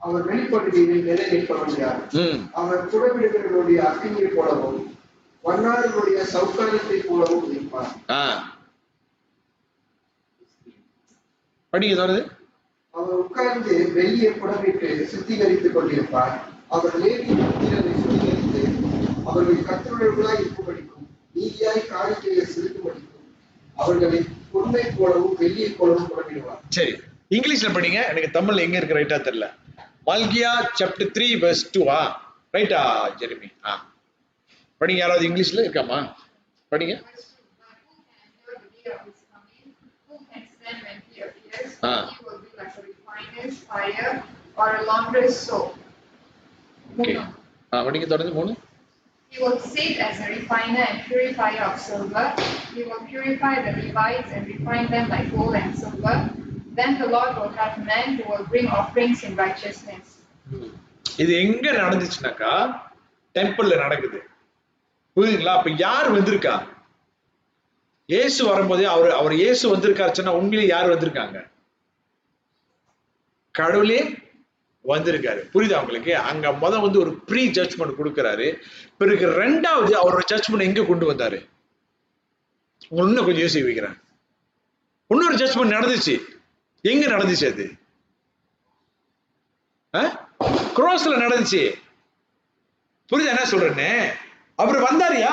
அவர் வெளிப்படுகையில் நிலை நிற்பவன் யார்? அவர் புறவிடுகளுடைய அக்கினியை போலவும் வண்ணார்களுடைய சௌகாரியத்தை போலவும் இருப்பார். படிங்க சொல்றது. அவர் உட்கார்ந்து வெள்ளியை புடமிட்டு சுத்திகரித்துக் கொண்டிருப்பார். அவர் லேவி புத்திரரை சுத்திகரித்து அவர்கள் கர்த்தருடையவர்களாய் இருக்கும்படிக்கும் நீதியாய் காணிக்கையை செலுத்தும்படிக்கும் அவர்களை பொன்னை போலவும் வெள்ளியை போலவும் புறப்படுவார். சரி, இங்கிலீஷ்ல படிங்க, எனக்கு தமிழ்ல எங்க இருக்கு ரைட்டா தெரியல. மல்கியா chapter 3 verse 2 ரைட்டா ஜெரமி? படிங்க, யாராவது இங்கிலீஷ்ல இருக்காமா? படிங்க. படிங்க தொடர்ந்து 3. He will sit as a refiner and purifier of silver. He will purify the Levites and refine them like gold and silver. Then the Lord will have men who will bring offerings in righteousness. இது எங்க நடந்துச்சுனாக்கா டெம்பிள்ல நடக்குது. புரியுதுங்களா? அப்ப யார் வந்திருக்கா? இயேசு வரும்போதே அவர் இயேசு வந்திருக்காருன்னா உண்மையிலே யார் வந்திருக்காங்க? கடவுளே வந்திருக்காரு. புரியுதா உங்களுக்கு? அங்க வந்து ஒரு ப்ரீ ஜட்ஜ்மெண்ட் கொடுக்கிறாரு. பிறகு ரெண்டாவது அவரோட ஜட்ஜ்மெண்ட் எங்க கொண்டு வந்தாரு? இன்னும் கொஞ்சம் யோசிக்க வைக்கிறேன். இன்னொரு ஜட்ஜ்மெண்ட் நடந்துச்சு. எங்க நடந்துச்சு? அது கிராஸ்ல நடந்துச்சு. புரியுதா என்ன சொல்றேன்னு? அவர் வந்தாரியா?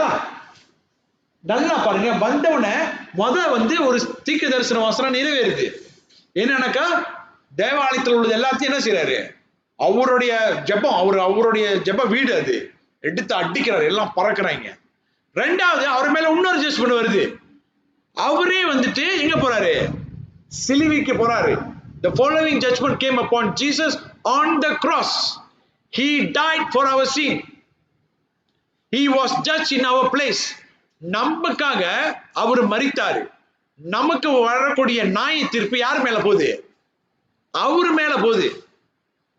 நல்லா பாருங்க, வந்தவன வந்து ஒரு தீர்க்க தரிசன வசனம் நிறைவேறுது. என்னன்னாக்கா தேவாலயத்தில் உள்ளது எல்லாத்தையும் என்ன செய்யறாரு? அவருடைய ஜெபம், அவருடைய ஜெப வீடு அது எடுத்து அடிக்கிறாரு, எல்லாம் பறக்குறாங்க. ரெண்டாவது அவர் மேல இன்னொரு ஜட்ஜ்மெண்ட் வருது. அவரே வந்துட்டு எங்க போறாரு? சிலுவைக்கு போறாரு. The following judgment came upon Jesus on the cross. He died for our sin. He was judged in our place. நமக்காக அவர் மரித்தாரு. நமக்கு வரக்கூடிய நியாய தீர்ப்பு யார் மேல போகுது? அவர் மேல போகுது.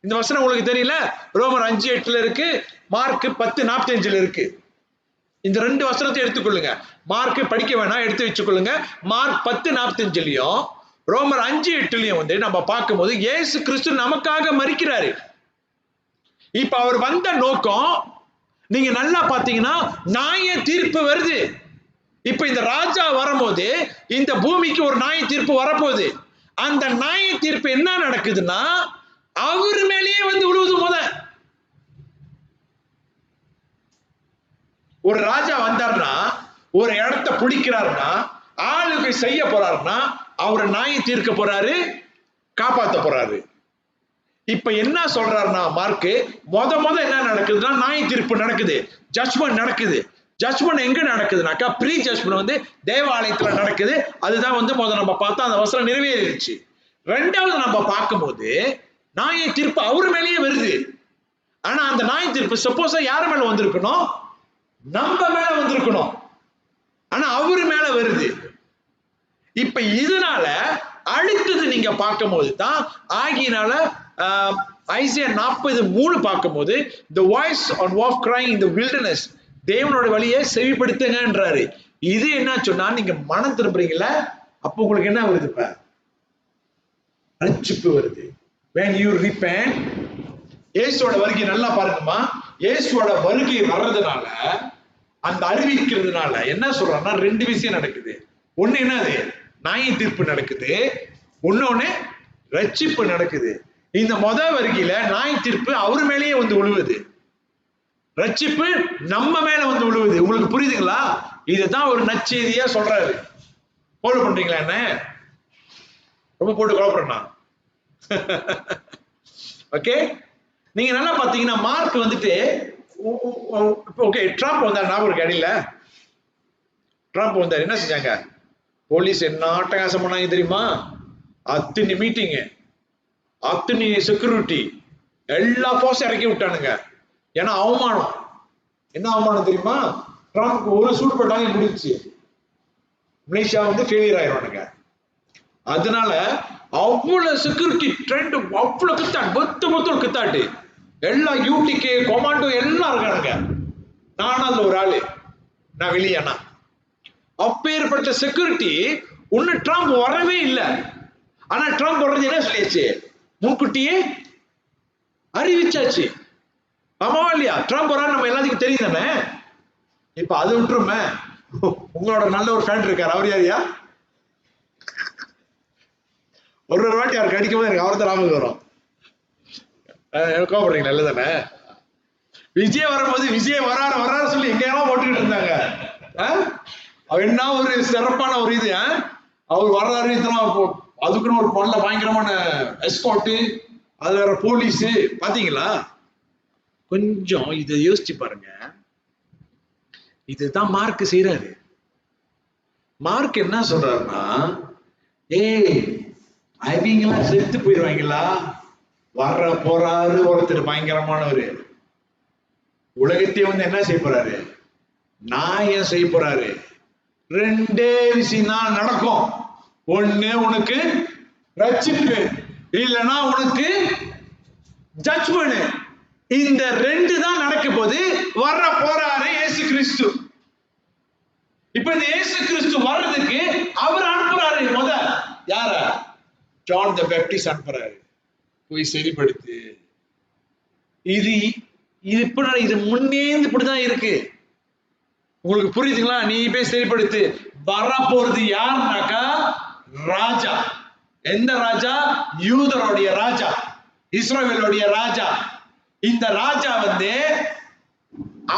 இந்த வசனம் உங்களுக்கு தெரியல? ரோமர் 5:8 இருக்கு, மார்க் 10:45 இருக்கு. இந்த ரெண்டு வசனத்தை எடுத்துக்கொள்ளுங்க. மார்க் படிக்க வேணாம், எடுத்து வச்சுக்கொள்ளுங்க. மார்க் 10:45 ரோமர் 5:8 வந்து நம்ம பார்க்கும்போது இயேசு கிறிஸ்து நமக்காக மரிக்கிறாரு. இப்ப அவர் வந்த நோக்கம் நீங்க நல்லா பாத்தீங்கன்னா நியாய தீர்ப்பு வருது. இப்ப இந்த ராஜா வரும்போது இந்த பூமிக்கு ஒரு நியாய தீர்ப்பு வரப்போகுது. அந்த நியாய தீர்ப்பு என்ன நடக்குதுன்னா அவரு மேலேயே வந்து விழுவுது. ஒரு ராஜா வந்தார்னா, ஒரு இடத்தை பிடிக்கிறாருன்னா, ஆளுகை செய்ய போறாருன்னா அவரை நியாய தீர்க்க போறாரு, காப்பாத்த போறாரு. இப்ப என்ன சொல்றாருன்னா மார்க்கு, என்ன நடக்குதுன்னா நியாய தீர்ப்பு நடக்குது, ஜட்ஜ்மெண்ட் நடக்குது. ஜட்ஜ்மெண்ட் எங்க நடக்குதுனாக்கா ப்ரீ ஜட்ஜ்மெண்ட் வந்து தேவாலயத்துல நடக்குது. அதுதான் வந்து நம்ம பார்த்தா அந்த வசனம் நிறைவேறிடுச்சு. ரெண்டாவது நம்ம பார்க்கும்போது நியாய தீர்ப்பு அவர் மேலேயே வருது. ஆனா அந்த நியாய தீர்ப்பு சப்போஸ் யார் மேல வந்திருக்கணும்? நம்ம மேல வந்திருக்கணும். ஆனா அவரு மேல வருது. இப்ப இதனால அடுத்தது நீங்க பார்க்கும்போது தான் ஆகியனால ஐசியா 40:3 பார்க்கும்போது the voice of crying in the wilderness, தேவனோட வழியை செவிப்படுத்துங்கன்றாரு. இது என்ன சொன்னா நீங்க மனம் திரும்புறீங்கல்ல, அப்ப உங்களுக்கு என்ன வருது? இப்ப ரட்சிப்பு வருது. when you repent, இயேசுவோட வருகை நல்லா பாருங்கம்மா. இயேசுவோட வருகை வர்றதுனால, அந்த அறிவிக்கிறதுனால என்ன சொல்றாங்கன்னா ரெண்டு விஷயம் நடக்குது. ஒண்ணு என்னது? நியாய தீர்ப்பு நடக்குது. ஒண்ணு ரட்சிப்பு நடக்குது. இந்த வருகையில நியாய தீர்ப்பு அவர் மேலேயே வந்து விழுவுது, ரட்சிப்பு நம்ம மேல வந்து விழுவுது. உங்களுக்கு புரியுதுங்களா? இதுதான் ஒரு நற்செய்தியா சொல்றாரு. ஃபாலோ பண்றீங்களா? என்ன ரொம்ப போட்டு குழப்பறேன்னா? ஓகே, நீங்க நல்லா பாத்தீங்கன்னா மார்க் வந்துட்டு ஓகே ட்ரம்ப் வந்தார். ஞாபகம் இருக்கு அடியில ட்ரம்ப் வந்தார். என்ன செஞ்சாங்க? போலீஸ் என்ன அட்டகாசம் பண்ணாங்க தெரியுமா? அத்தனை மீட்டிங், அத்தனை செக்யூரிட்டி, எல்லா போர்ஸும் இறக்கி விட்டானுங்க. ஏன்னா அவமானம். என்ன அவமானம் தெரியுமா? ட்ரம்ப் ஒரு சூடு போட்டாங்க, முடிச்சு மலேசியா வந்து ஃபெயிலியர் ஆயிடுவானுங்க. அதனால அவ்வளவு செக்யூரிட்டி ட்ரெண்ட், அவ்வளவு கித்தாட்டு, மொத்த கித்தாட்டு, எல்லா யூடிகே கொமாண்டோ எல்லாம் இருக்கானுங்க. நானும் அதுல ஒரு ஆளு, நான் வெளியானா. அப்பேற்பட்ட செக்யூரிட்டி ஒன்னும் ட்ரம்ப் வரவே இல்லை. ஆனா ட்ரம்ப் வர்றது என்ன சொல்லியாச்சு? முன்கூட்டியே அறிவிச்சாச்சு. ஆமாவா இல்லையா? ட்ரம்ப் வர நம்ம எல்லாத்துக்கும் தெரியும் தானே. இப்ப அது விட்டுருமே, உங்களோட நல்ல ஒரு ஃபேன் இருக்காரு. அவர் யாரியா? ஒரு வாட்டி அவருக்கு அடிக்கும் போது எனக்கு அவர் தான் ஞாபகம் வரும். கோபப்படுறீங்களா? இல்லை தானே? விஜய் வரும்போது விஜய் வராரு சொல்லி எங்கெல்லாம் ஓட்டுக்கிட்டு இருந்தாங்க. அவர் என்ன ஒரு சிறப்பான ஒரு இது. அவர் வர்றாரு, அதுக்குன்னு ஒரு நல்ல பயங்கரமான எஸ்கார்ட், அது வேற போலீஸ். பாத்தீங்களா? கொஞ்சம் இதை யோசிச்சு பாருங்க. இதுதான் மார்க் செய்யறாரு. மார்க் என்ன சொல்றாருன்னா, அவங்கெல்லாம் செத்து போயிருவாங்களா, வர்ற போறாரு ஒருத்தர் பயங்கரமானவரு, உலகத்தையே என்ன செய்ய போறாரு, நாயம் செய்ய போறாரு. ரெண்டே விஷயம் தான் நடக்கும். ஒண்ணு உனக்கு ரட்சிப்பு, இல்லைன்னா உனக்கு ஜட்ஜ்மெண்ட். இந்த ரெண்டு தான் நடக்க போது. வர்ற போறாரு இயேசு கிறிஸ்து. இப்ப இந்த இயேசு கிறிஸ்து வர்றதுக்கு அவர் அனுப்புறாரு. யார? ஜான் தி பேப்டிஸ்ட் அனுப்புறாரு. போய் சரிப்படுத்து. இது இது முன்னே இப்படிதான் இருக்கு. உங்களுக்கு புரியுதுங்களா? நீ போய் சரிப்படுத்து. வர போறது யாருனாக்கா ராஜா. எந்த ராஜா? யூதருடைய ராஜா, இஸ்ரவேலுடைய ராஜா. இந்த ராஜா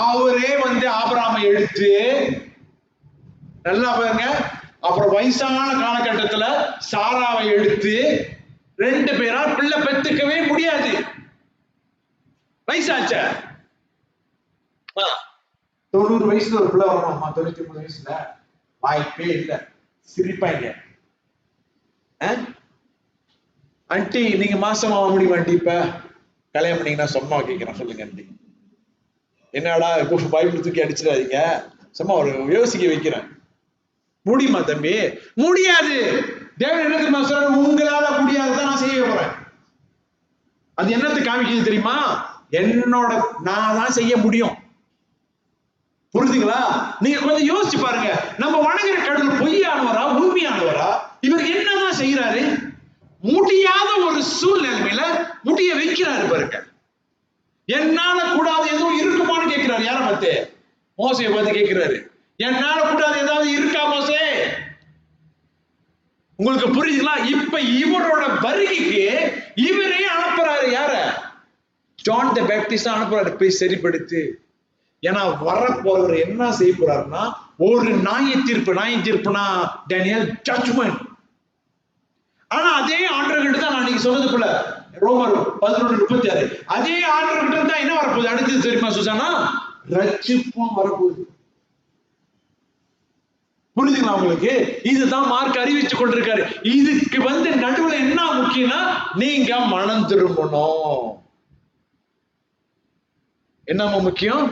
அவரே ஆபிரகாமை எடுத்து, நல்லா பாருங்க, அப்புறம் வயசான காலகட்டத்துல சாராவை எடுத்து, ரெண்டு பேரா பிள்ளை பெத்துக்கவே முடியாது. வயசாச்ச 90 வயசுல ஒரு பிள்ளை வரணுமா? 99 வயசுல வாய்ப்பே இல்லை. சிரிப்பாங்க. ஆண்டி நீங்க மாசம் ஆக முடியுமா? ஆண்டி இப்ப கல்யாணம் பண்ணீங்கன்னா சும்மா கேட்கிறேன், சொல்லுங்க ஆண்டி. என்னடா பைபிள் தூக்கி அடிச்சிடாதீங்க, சும்மா ஒரு யோசிக்க வைக்கிறேன். முடியுமா தம்பி? முடியாது. தேவன் என்ன தெரியுமா சொல்றாரு? உங்களால முடியாதுதான் நான் செய்ய போறேன். அது என்னத்துக்கு காமிக்குது தெரியுமா? நான் தான் செய்ய முடியும். புரியுதுங்களா? நீங்க கொஞ்சம் யோசிச்சு பாருங்க. நம்ம வணங்குற கடவுள் பொய்யானவரா உண்மையானவரா? இவர் என்னதான் செய்யறாரு? முடியாத ஒரு சூழ்நிலையில முடிய வைக்கிறாரு பாருங்க. என்னால கூடாது எதுவும் இருக்குமான்னு கேட்கிறாரு. யார பார்த்து? மோசையை பார்த்து கேட்கிறாரு. என்னால கூடாது ஏதாவது இருக்கா மோசே? உங்களுக்கு புரியுதுங்களா? இப்ப இவரோட வருகைக்கு இவரே அனுப்புறாரு. யார? ஜான் தி பேப்டிஸ்ட் அனுப்புறாரு. போய் சரிப்படுத்து. ஏன்னா வரப்போறவர் என்ன செய்ய போறாருன்னா, ஒரு நியாய தீர்ப்புனா டேனியல் ஜட்ஜ்மெண்ட். ஆனா அதே ஆண்டவர்கிட்ட தான் நான் நீங்க சொன்னது போல ரோமர் 11:36, அதே ஆண்டவர்கிட்ட தான் என்ன வரப்போகுது அடுத்தது தெரியுமா சுசானா? ரட்சிப்பும் வரப்போகுது. புரியுதுங்களா உங்களுக்கு? இதுதான் மார்க் அறிவிச்சு கொண்டிருக்காரு. இதுக்கு நடுவுல என்ன முக்கியம்னா, நீங்க மனம் திரும்பணும். என்னமா முக்கியம்?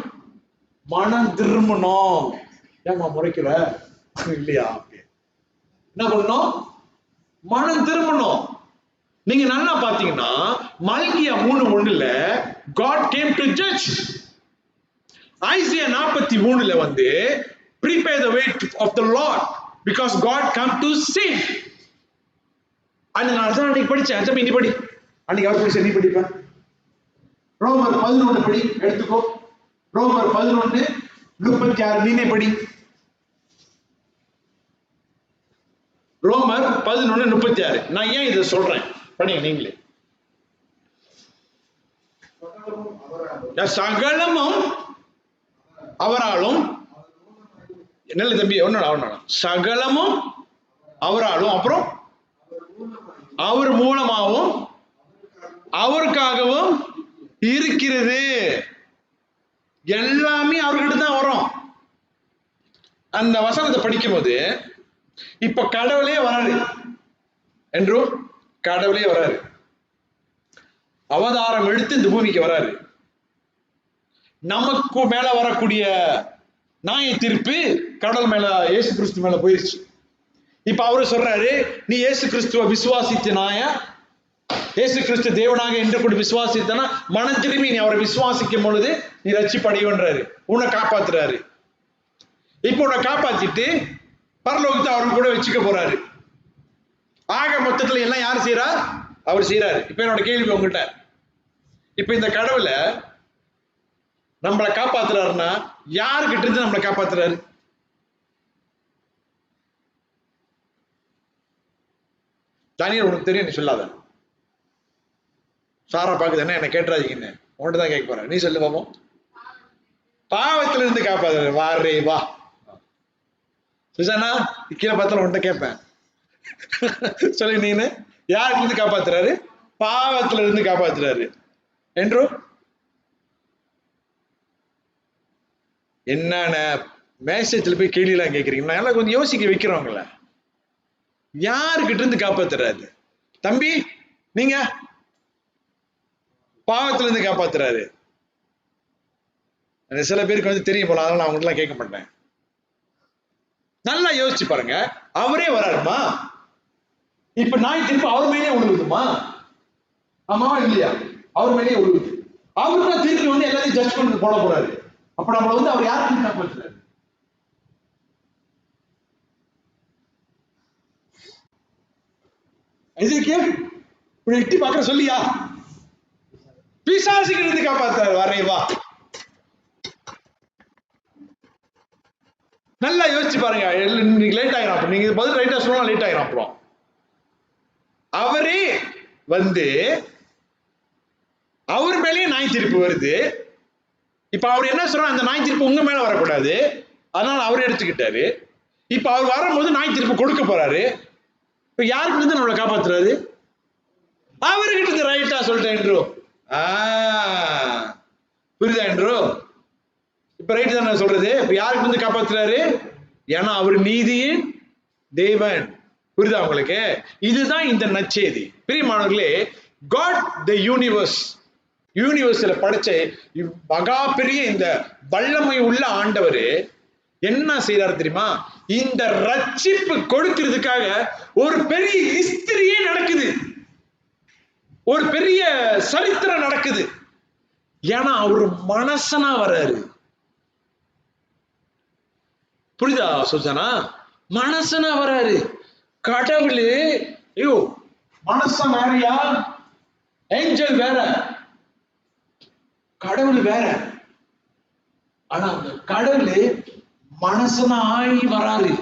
மனம் திரும்பணும். ஏமா முறைக்கிற? இல்லையா? என்ன பண்ணணும்? மனம் திரும்பணும். நீங்க நல்லா பாத்தீங்கன்னா மல்கியா 3:1 God came to judge. Isaiah 43 prepare the way of the Lord because God come to save. நான் அன்னைக்கு படிச்சேன். அச்சா நீ படி. அன்னைக்கு அவர் படிச்ச நீ படிப்ப. ரோமர் 11 படி, எடுத்துக்கோ. ரோமர் 11:36 நீனே படி. ரோமர் 11:36. நான் ஏன் இதை சொல்றேன் படிங்க நீங்களே. சகலமும் அவராலும், நல்ல தம்பி ஒன்னு, சகலமும் அவராலும், அப்புறம் அவர் மூலமாகவும் அவருக்காகவும் இருக்கிறது. எல்லாமே அவர்கிட்ட தான் வரும். அந்த வசனத்தை படிக்கும் போது இப்ப கடவுளே வராரு என்றும், கடவுளே வராரு, அவதாரம் எடுத்து இந்த பூமிக்கு வராரு. நமக்கு மேல வரக்கூடிய நியாய தீர்ப்பு கடவுள் மேல, இயேசு கிறிஸ்து மேல போயிருச்சு. இப்ப அவரு சொல்றாரு, நீ இயேசு கிறிஸ்துவ விசுவாசித்தனாய, இயேசு கிறிஸ்து தேவனாக என்று கூட விசுவாசித்தனா, மனம் திரும்பி நீ அவரை விசுவாசிக்கும் பொழுது நீ ரட்சிப்படைவன்றாரு. உன்னை காப்பாத்துறாரு. இப்ப உன்னை காப்பாத்திட்டு பரலோகத்தை அவருக்கு கூட வச்சுக்க போறாரு. ஆக மொத்தத்துல எல்லாம் யார் செய்யறா? அவர் செய்யறாரு. இப்ப என்னோட கேள்வி உங்கள்கிட்ட, இப்ப இந்த கடவுளை நம்மளை காப்பாத்துறாருன்னா யாருக்கிட்ட இருந்து நம்மளை காப்பாத்துறாரு? தானியல் உனக்கு தெரியும், நீ சொல்லாத. சாரா பாக்குது என்ன, என்ன கேட்டுறாதீங்கன்னு உன்கிட்ட தான் கேட்க போறேன். நீ சொல்லு பாப்போம். பாவத்துல இருந்து காப்பாத்துறாரு. வாரே வா சுசானா, கீழே பார்த்தாலும் உன்கிட்ட கேட்பேன். சொல்லி நீனு யாருக்கு இருந்து காப்பாத்துறாரு? பாவத்துல இருந்து காப்பாத்துறாரு. என்றோ என்னென்ன மேசேஜ்ல போய் கேள்வி எல்லாம் கேட்கறீங்க? நல்லா கொஞ்சம் யோசிக்க வைக்கிறவங்கள. யாருக்கிட்ட இருந்து காப்பாத்துறாரு தம்பி? நீங்க பாவத்துல இருந்து காப்பாத்துறாரு. சில பேருக்கு வந்து தெரியும் போல, அதனால நான் அவங்ககிட்ட கேட்க மாட்டேன். நல்லா யோசிச்சு பாருங்க. அவரே வராருமா? இப்ப நாய் திருப்பி அவர் மேலே விழுகுதுமா? ஆமாவா இல்லையா? அவர் மேலே விழுகுது. அவருக்கு தான் திருப்பி வந்து எல்லாத்தையும் ஜட்ஜ் பண்ணி போட போறாரு. அப்ப நம்மள வந்து அவர் யாருக்கு காப்பாற்றுறாரு? இப்படி எட்டி பாக்குற சொல்லியா? பிசாசுக்கு இருந்து காப்பாத்துறாரு. வரே வா. நல்லா யோசிச்சு பாருங்க. இன்னைக்கு லேட் ஆயிரும். அப்ப நீங்க பதில் ரைட்டா சொன்னா லேட் ஆயிரும். அப்புறம் அவரே வந்து அவர் மேலேயே நாய் திருப்பு வருது. இப்ப அவர் என்ன சொல்றாரு? அந்த நாய் திருப்பு உங்க மேல வரக்கூடாது, அதனால அவர் எடுத்துக்கிட்டாரு. இப்ப அவர் வரும்போது நாய் திருப்பு கொடுக்க போறாரு. இப்ப யாருக்கு இருந்து நம்மளை காப்பாத்துறாரு? அவர்கிட்ட இருந்து. ரைட்டா சொல்லிட்டேன் என்று. புரியுதா என்று? இப்ப ரைட் தான் நான் சொல்றது. இப்ப யாருக்கு இருந்து காப்பாத்துறாரு? ஏன்னா அவர் நீதியின் தேவன். புரியுதா உங்களுக்கு? இதுதான் இந்த நற்செய்தி. பிரியமானவர்களே, காட் தி யூனிவர்ஸ்ல படைச்ச மகா பெரிய இந்த வல்லமை உள்ள ஆண்டவர் என்ன செய்யறாரு தெரியுமா? இந்த ரட்சிப்பு கொடுக்கிறதுக்காக ஒரு பெரிய ஹிஸ்டரியே நடக்குது, ஒரு பெரிய சரித்திரம் நடக்குது. ஏன்னா அவரு மனசனா வர்றாரு. புரியுதா சுஜானா? மனசனா வர்றாரு. கடவுள் ஐயோ மனசன் வேறயா? ஏஞ்சல் வேற, கடவுள் வேற. ஆனா அந்த கடவுள் மனசனாய் வராரு.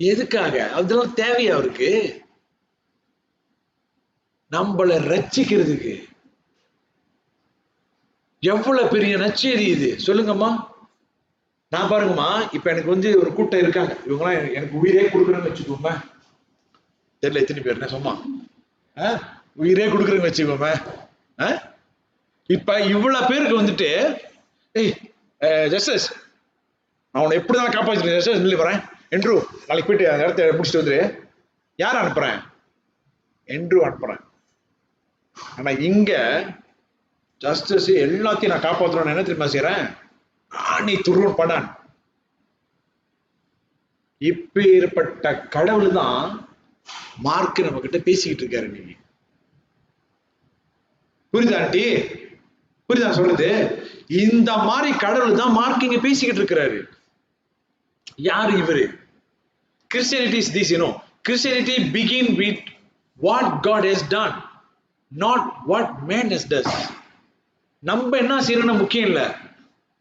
எதுக்காக? அதெல்லாம் தேவையா அவருக்கு? நம்மளை ரட்சிக்கிறதுக்கு. எவ்வளவு பெரிய நற்செய்தி இது சொல்லுங்கம்மா. நான் பாருங்கம்மா, இப்ப எனக்கு வந்து ஒரு கூட்டம் இருக்காங்க. இவங்கெல்லாம் எனக்கு உயிரே கொடுக்குறேன்னு வச்சுக்கோங்க. தெரியல எத்தனை பேர் என்ன சொன்னா உயிரே கொடுக்குறேன்னு வச்சுக்கோங்க. இப்ப இவ்வளவு பேருக்கு வந்துட்டு ஜஸ்டிஸ் நான் உன்னை எப்படிதான் காப்பாற்றிட்டேன் ஜஸ்டிஸ் இல்லை வரேன் என்று நாளைக்கு போயிட்டு அந்த இடத்த முடிச்சுட்டு வந்துரு. யார் அனுப்புறேன்? என்று அனுப்புறேன். ஆனா இங்க ஜஸ்டிஸ் எல்லாத்தையும் நான் காப்பாற்றணும். என்ன தெரியுமா செய்யறேன்? நீ துருவன் படான். இப்பேற்பட்ட கடவுள் தான் மார்க் நம்ம கிட்ட பேசிக்கிட்டு இருக்காரு. நீங்க புரியுதா ஆண்டி? புரியுதா சொல்றது? இந்த மாதிரி கடவுள் தான் மார்க் இங்க பேசிக்கிட்டு இருக்கிறாரு. யார் இவரு? Christianity is this, Christianity begin with what God has done, not what man has does. நம்ம என்ன செய்யறோம்னு முக்கியம் இல்ல,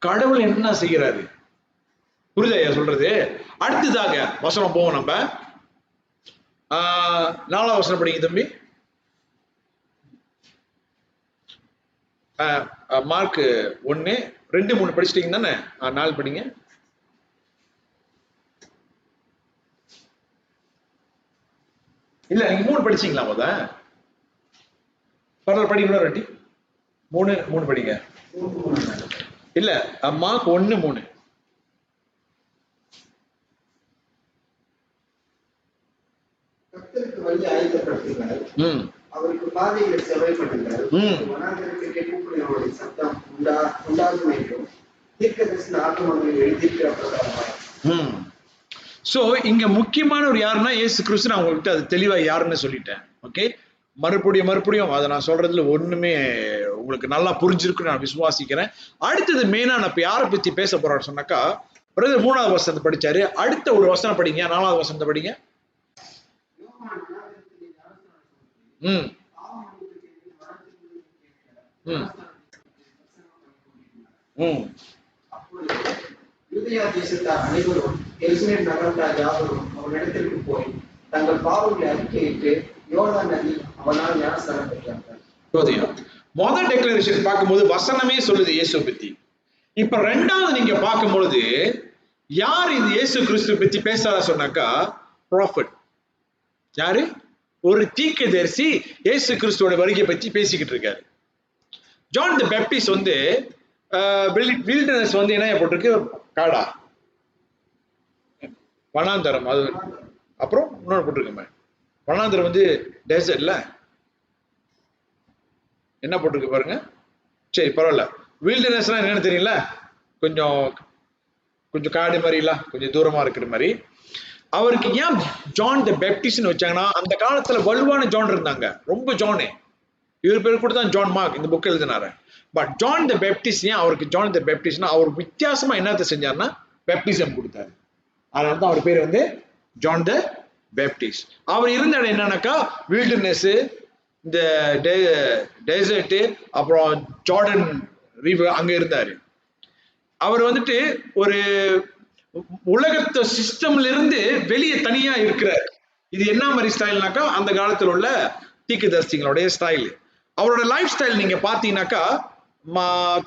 கடவுள் என்ன செய்கிறாரு. புரியுதா சொல்றது? அடுத்ததாக வசனம் போவோம். நம்ம 4ஆம் வசனம் படிங்க தம்பி. மார்க் 1:2-3 படிச்சிட்டீங்க தானே? 4 படிங்க. இல்ல நீங்க 3 படிச்சீங்களா? முத பரவாயில்ல படிக்கணும். ரெட்டி 3 படிங்க. இல்ல மார்க் 1:3. கர்த்தருக்கு வழி ஆயத்தப்படுத்துங்கள், அவருக்கு பாதைகளை செவ்வாய்ப்படுத்துங்கள், வனாந்தரத்திலே கூப்பிடுகிறவருடைய சத்தம் உண்டாகும் என்றும் தீர்க்கதரிசன ஆகமங்களில் எழுதியிருக்கிற பிரகாரமாய். சோ இங்க முக்கியமான ஒரு யாருன்னா இயேசு கிறிஸ்து. நான் உங்ககிட்ட அது தெளிவா யாருன்னு சொல்லிட்டேன். ஓகே, மறுபடியும் அதை நான் சொல்றதுல ஒண்ணுமே உங்களுக்கு நல்லா புரிஞ்சிருக்குன்னு நான் விசுவாசிக்கிறேன். அடுத்தது மெயினா நான் இப்ப யாரை பத்தி பேச போறேன்னு சொன்னாக்கா, பிரதர் 3ஆவது வசனத்தை படிச்சாரு. அடுத்த ஒரு வசனம் படிங்க, 4ஆவது வசனத்தை படிங்க. யூதேயா தேசத்தார் அனைவரும் எருசலேம் நகரத்தார் யாவரும் அவனிடத்திற்கு போய் தங்கள் பாவங்களை அறிக்கையிட்டு யோர்தான் நதி அவனால் ஞானஸ்நானம் பெற்றார்கள். முதல் டெக்ளரேஷன் பார்க்கும்போது வசனமே சொல்லுது இயேசுவை பத்தி. இப்ப ரெண்டாவது நீங்க பார்க்கும் பொழுது யார் இந்த இயேசு கிறிஸ்து பத்தி பேசுறா சொன்னாக்கா ப்ராஃபட். யாரு? ஒரு தீர்க்கதரிசி இயேசு கிறிஸ்துவோட வருகை பத்தி பேசிக்கிட்டு இருக்காரு. ஜான் தி பேப்டிஸ்ட் வந்து வில்டர்னஸ் வந்து என்ன போட்டிருக்கு? காடா, வனாந்தரம். அது அப்புறம் இன்னொன்று போட்டிருக்கோமே, வனாந்தரம் வந்து டெசர்ட்ல என்ன போட்டிருக்கு பாருங்க. சரி பரவாயில்ல. வில்டர்னஸ்லாம் என்னன்னு தெரியல, கொஞ்சம் கொஞ்சம் காடு மாதிரிலாம் கொஞ்சம் தூரமா இருக்கிற மாதிரி. அவருக்கு ஏன் ஜான் தி பேப்டிஸ்ட்னு வச்சாங்கன்னா, அந்த காலத்துல வலுவான ஜான் இருந்தாங்க, ரொம்ப ஜானு. இவர் பேர் கூட தான் ஜான் மார்க் இந்த புக் எழுதினாரு. பட் ஜான் தி பேப்டிஸ்ட் ஏன் அவருக்கு ஜான் தி பேப்டிஸ்ட்னா, அவர் வித்தியாசமா என்னத்தை செஞ்சாருன்னா பேப்டிசம் கொடுத்தாரு. அதனால தான் அவர் பேர் வந்து ஜான் தி பேப்டிஸ்ட். அவர் இருந்த இடம் என்னன்னாக்கா வில்டர்னஸ், இந்த டெசர்ட், அப்புறம் ஜார்டன் ரிவர், அங்க இருந்தாரு. அவர் வந்துட்டு ஒரு உலகத்து சிஸ்டம்ல இருந்து வெளியே தனியா இருக்கிறார். இது என்ன மாதிரி ஸ்டைல்னாக்கா அந்த காலத்துல உள்ள தீர்க்கதரிசிகளுடைய ஸ்டைல். அவரோட லைஃப் ஸ்டைல் நீங்க பாத்தீங்கன்னாக்கா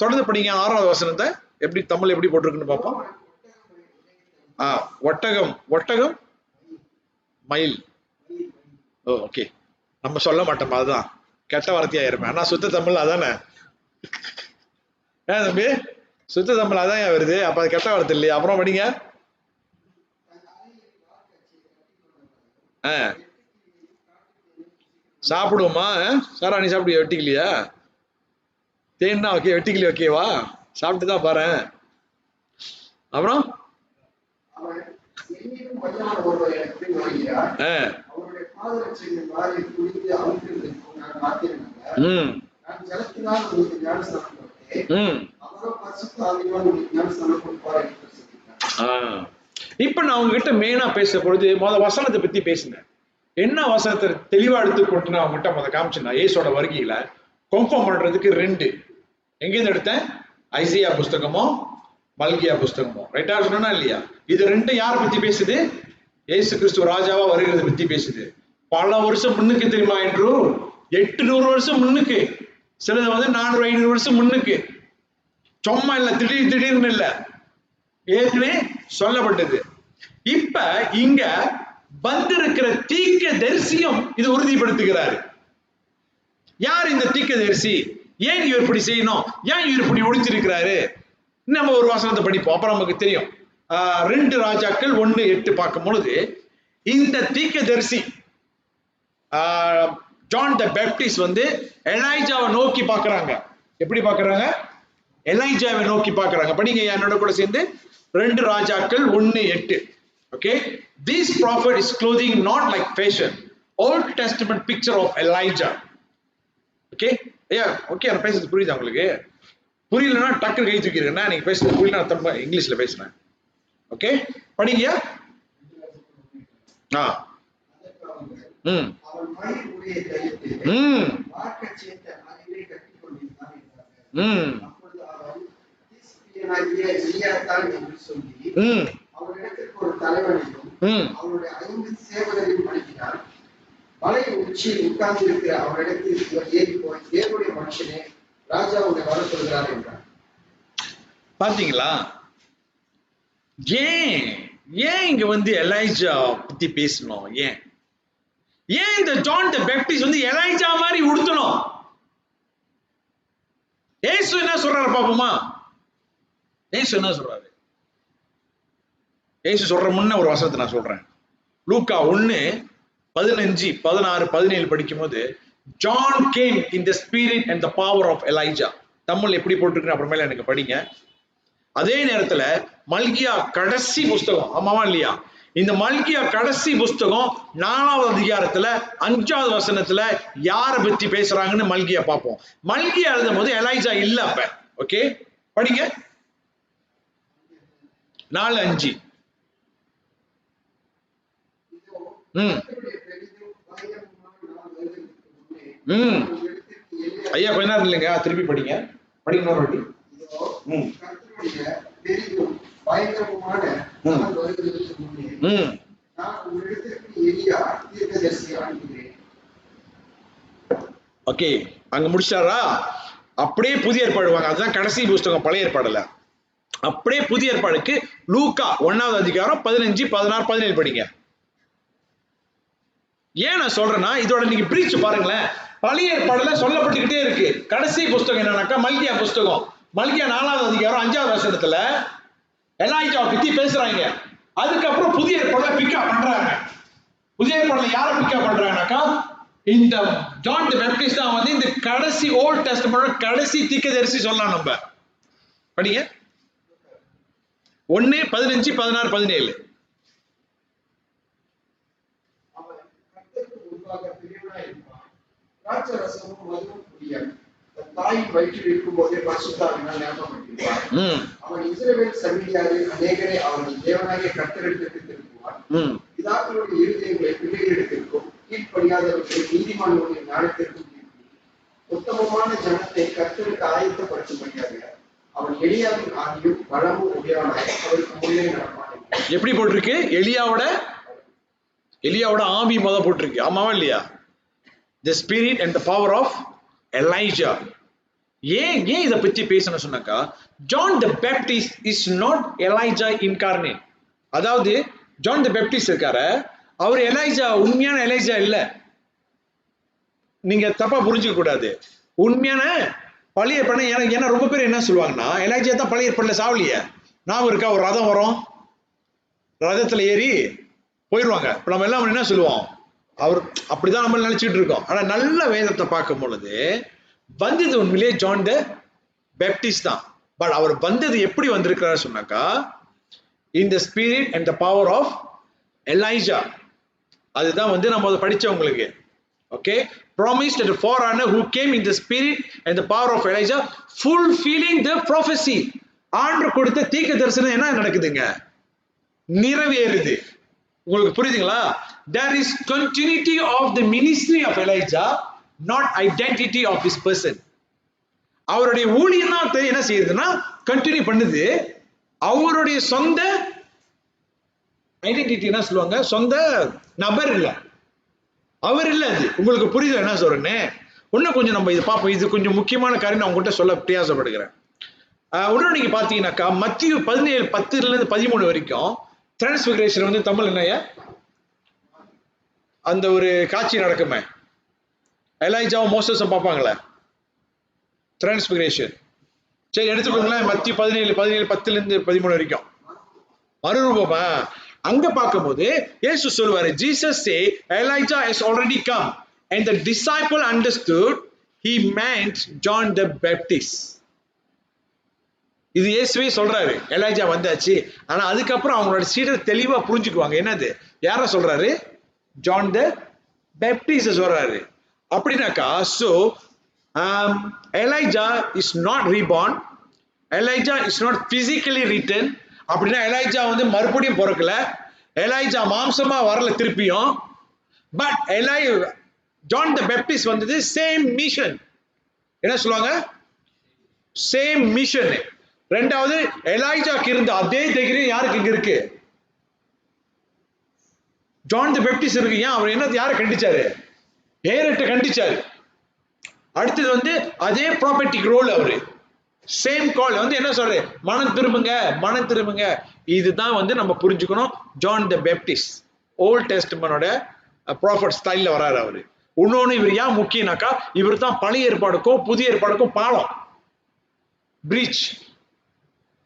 தொடர்ந்து படிங்க 6வது வசனத்தை. எப்படி தமிழ் எப்படி போட்டிருக்குன்னு பார்ப்போம். ஒட்டகம், ஒட்டகம், மயில். ஓகே, நம்ம சொல்ல மாட்டோம், அதுதான் கெட்ட வார்த்தையா இருப்பேன். ஆனா சுத்த தமிழ் அதானே தம்பி? சுத்த தமிழ் அதான் வருது. அப்ப அது கெட்ட வார்த்தை இல்லையா? அப்புறம் படிங்க. சாப்பிடுவோமா? சாரா நீ சாப்பிடுவியா? வெட்டிக்கலையா? தேன்னா ஓகே, வெட்டிக்கலி ஓகேவா? சாப்பிட்டு தான் பாரு. அப்புறம் இப்ப நான் உங்ககிட்ட மெயினா பேச பொழுது வசனத்தை பத்தி பேசினேன். என்ன வசனத்தை தெளிவா எடுத்துக்கொண்டு நான் அவங்ககிட்ட காமிச்சேன்னா, இயேசுவோட வருகையில கன்ஃபார்ம் பண்றதுக்கு 2 எங்கேருந்து எடுத்தேன்? ஐசியா புஸ்தகமோ மல்கியா புஸ்தகமோ. ரைட்டா சொன்னா இல்லையா? இது 2 யாரை பத்தி பேசுது? இயேசு கிறிஸ்து ராஜாவா வருகிறத பத்தி பேசுது. பல வருஷம் முன்னுக்கு தெரியுமா என்று? 800 வருஷம் முன்னுக்கு, சிலது வந்து 400-500 வருஷம் முன்னுக்கு. சும்மா இல்ல, திடீர்னு இல்ல, ஏற்கனவே சொல்லப்பட்டது. இப்ப இங்க வந்திருக்கிற தீர்க்கதரிசியும் இது உறுதிப்படுத்துகிறாரு. யார் இந்த தீர்க்கதரிசி? ஏன் இவர் இப்படி செய்யணும்? ஏன் இவர் இப்படி ஒழிச்சிருக்கிறாரு? நம்ம ஒரு வசனத்தை படிப்போம், அப்புறம் நமக்கு தெரியும். 2 ராஜாக்கள் 1:8 பார்க்கும் பொழுது இந்த தீர்க்கதரிசி ஜான் தி பேப்டிஸ்ட் வந்து எலைஜாவை நோக்கி பார்க்கறாங்க. எப்படி பார்க்கறாங்க? எலைஜாவை நோக்கி பார்க்கறாங்க. படிங்க என்னோட கூட சேர்ந்து 2 ராஜாக்கள் 1:8. Okay, this prophet is clothing not like fashion, Old Testament picture of Elijah. Okay, okay, நான் பேசுறது புரியுதா உங்களுக்கு? புரியலன்னா டக்குனு கை தூக்கிடுங்க. நீங்க பேசுறது புரியல, நான் இங்கிலீஷ்ல பேசுறேன். ஓகே, படிங்க. ஒரு தலைவனையும் அவருடைய 5 சேவகரையும் அனுப்பினார். மலை உச்சியில் உட்கார்ந்து இருக்கிற அவரிடத்தில் இவர் ஏறி போய், தேவனுடைய மனுஷனே, ராஜாவுடைய வர சொல்கிறார் என்றார். பாத்தீங்களா? ஏன் இங்க வந்து எலைஜா பத்தி பேசணும்? ஏன் இந்த ஜான் தி பேப்டிஸ்ட் வந்து எலைஜா மாதிரி உடுத்தணும்? இயேசு என்ன சொல்றாரு பாப்போமா? இயேசு என்ன சொல்றாரு? இயேசு சொல்ற முன்ன ஒரு வசனத்தை நான் சொல்றேன். லூக்கா 1:15, 16, 17 படிக்கும் போது, John came in the spirit and the power of Elijah. Tamil எப்படி போட்டுருக்கு அப்புறமேல எனக்கு படிங்க. அதே நேரத்துல மல்கியா கடைசி புஸ்தகம், ஆமாவா இல்லையா? இந்த மல்கியா கடைசி புஸ்தகம் 4வது அதிகாரத்துல 5வது வசனத்துல யாரை பத்தி பேசுறாங்கன்னு மல்கியா பார்ப்போம். மல்கியா எழுதும் போது எலைஜா இல்ல அப்ப. ஓகே, படிங்க 4:5. ஐயா கொஞ்ச நேரம் இல்லைங்க, திருப்பி படிங்க. படிங்க ஒரு வாட்டி. ஓகே, அங்க முடிச்சாரா? அப்படியே புதிய ஏற்பாடு வாங்க. அதுதான் கடைசி புஸ்தகம், பழைய ஏற்பாடுல. அப்படியே புதிய ஏற்பாடுக்கு லூக்கா 1வது அதிகாரம் 15, 16, 17 படிங்க. ஏன் நான் சொல்றேன்னா இதோட நீங்க பிரிச்சு பாருங்களேன். பழைய ஏற்பாடுல சொல்லப்பட்டுக்கிட்டே இருக்கு. கடைசி புஸ்தகம் என்னன்னாக்கா மல்கியா புஸ்தகம். மல்கியா 4வது அதிகாரம் 5வது வசனத்துல எலாய்ஜா பத்தி பேசுறாங்க. அதுக்கப்புறம் புதிய ஏற்பாடுல பிக்கப் பண்றாங்க. புதிய ஏற்பாடுல யாரை பிக்கப் பண்றாங்கனாக்கா இந்த ஜான் தி பேப்டிஸ்ட் தான் வந்து இந்த கடைசி ஓல்ட் டெஸ்டமென்ட் கடைசி தீர்க்கதரிசி சொல்லலாம். நம்ம படிங்க 1, 15, 16, 17. தாயின் வயிற்றில் இருக்கும் போதே பரிசுத்தாவினால் நிரப்பப்பட்டிருப்பார். அவன் இஸ்ரவேல் சந்ததியாரை அநேகரை அவர்கள் தேவனாகிய கர்த்தரிடத்திற்கு திருப்புவார். பிதாக்களுடைய இருதயங்களை பிள்ளைகளிடத்திற்கும் கீழ்ப்படியாதவர்களை நீதிமான்களுடைய ஞானத்திற்கும் திருப்பி உத்தமமான ஜனத்தை கர்த்தருக்கு ஆயத்தப்படுத்தும்படியாக அவன் எலியாவின் ஆதியும் பலமும் உடையவனாய் அவருக்கு முன்னே நடப்பான். எப்படி போட்டிருக்கு? எலியாவோட ஆவி முத போட்டிருக்கு. ஆமாவா இல்லையா? The spirit and the power of Elijah. ஏன் இதை பத்தி பேசணும் சொன்னாக்கா John the Baptist is not Elijah incarnate. அதாவது ஜான் தி பேப்டிஸ்ட் இருக்காரு, அவர் எலைஜா, உண்மையான எலைஜா இல்ல. நீங்க தப்பா புரிஞ்சுக்க கூடாது. உண்மையான பழைய ஏற்பாடு ஏன்னா ரொம்ப பேர் என்ன சொல்லுவாங்கன்னா எலைஜா தான் பழைய ஏற்பாடுல சாவலிய. நான் இருக்கா ஒரு ரதம் வரும், ரதத்துல ஏறி போயிடுவாங்க. இப்ப நம்ம எல்லாம் என்ன சொல்லுவோம், அவர் அப்படிதான் நம்ம நினைச்சிட்டு இருக்கோம். ஆனா நல்ல வேதத்தை பார்க்கும் பொழுது வந்தது உண்மையிலேயே ஜான் தி பேப்டிஸ்ட் தான். பட் அவர் வந்தது எப்படி வந்திருக்கிறாரு சொன்னாக்கா in the spirit and the power of Elijah. அதுதான் வந்து நம்ம அதை படிச்சவங்களுக்கு. Okay, promised the forerunner who came in the spirit and the power of Elijah fulfilling the prophecy. ஆண்டவர் கொடுத்த தீர்க்க தரிசனம் என்ன நடக்குதுங்க? நிறைவேறுது. உங்களுக்கு புரியுதுங்களா? There is continuity of the ministry of Elijah, not identity of his person. அவருடைய ஊழியம் தான் என்ன செய்யுதுன்னா கண்டினியூ பண்ணுது. அவருடைய சொந்த ஐடென்டிட்டி என்ன சொல்லுவாங்க, சொந்த நபர் இல்ல, அவர் இல்ல. அது உங்களுக்கு புரியுது என்ன சொல்றேன்னு? இன்னும் கொஞ்சம் நம்ம இது பார்ப்போம். இது கொஞ்சம் முக்கியமான காரியம் நான் உங்ககிட்ட சொல்ல பிரயாசப்படுகிறேன். இன்னும் நீங்க பாத்தீங்கன்னாக்கா மத்திய 17, 10 - 13 வரைக்கும் டிரான்ஸ்பிகரேஷன் வந்து தமிழ் என்னையா அந்த ஒரு காட்சி நடக்குமே, எலைஜாவும் மோசஸும் பார்ப்பாங்களே டிரான்ஸ்பிகரேஷன். சரி எடுத்துக்கோங்களேன், மத்திய 17, 10 - 13 வரைக்கும் மறுரூபமா அங்க பார்க்கும்போது இயேசு சொல்வாரு, Jesus say Elijah has already come and the disciple understood he meant John the Baptist. இது இயேசுவே சொல்றாரு, எலைஜா வந்தாச்சு. ஆனா அதுக்கப்புறம் அவங்களோட சீடர் தெளிவா புரிஞ்சுக்குவாங்க என்னது யார சொல்றாரு, ஜான் தி பேப்டிஸ்ட் சொல்றாரு. அப்படின்னாக்கா so Elijah is not reborn, Elijah is not physically written. அப்படின்னா எலைஜா வந்து மறுபடியும் பிறக்கல, எலைஜா மாம்சமா வரல திருப்பியும். பட் ஜான் தி பேப்டிஸ்ட் வந்தது சேம் மிஷன். என்ன சொல்லுவாங்க, சேம் மிஷன். ரெண்டாவது எலைஜாக்கு இருந்த அதே தைரியம் யாருக்கு இங்க இருக்கு, ஜான் தி பேப்டிஸ்ட் இருக்கு. ஏன் அவர் என்ன யாரை கண்டிச்சாரு, ஏரட்டை கண்டிச்சாரு. அடுத்தது வந்து அதே ப்ராபர்ட்டிக் ரோல், அவரு சேம் கால் வந்து என்ன சொல்ற, மனம் திரும்புங்க. இதுதான் வந்து நம்ம புரிஞ்சுக்கணும். ஜான் தி பேப்டிஸ்ட் ஓல்ட் டெஸ்டமென்டோட ப்ராஃபட் ஸ்டைல்ல வராரு அவரு. இன்னொன்னு இவர் ஏன் முக்கியனாக்கா இவர் தான் பழைய ஏற்பாடுக்கும் புதிய ஏற்பாடுக்கும் பாலம், பிரீச்.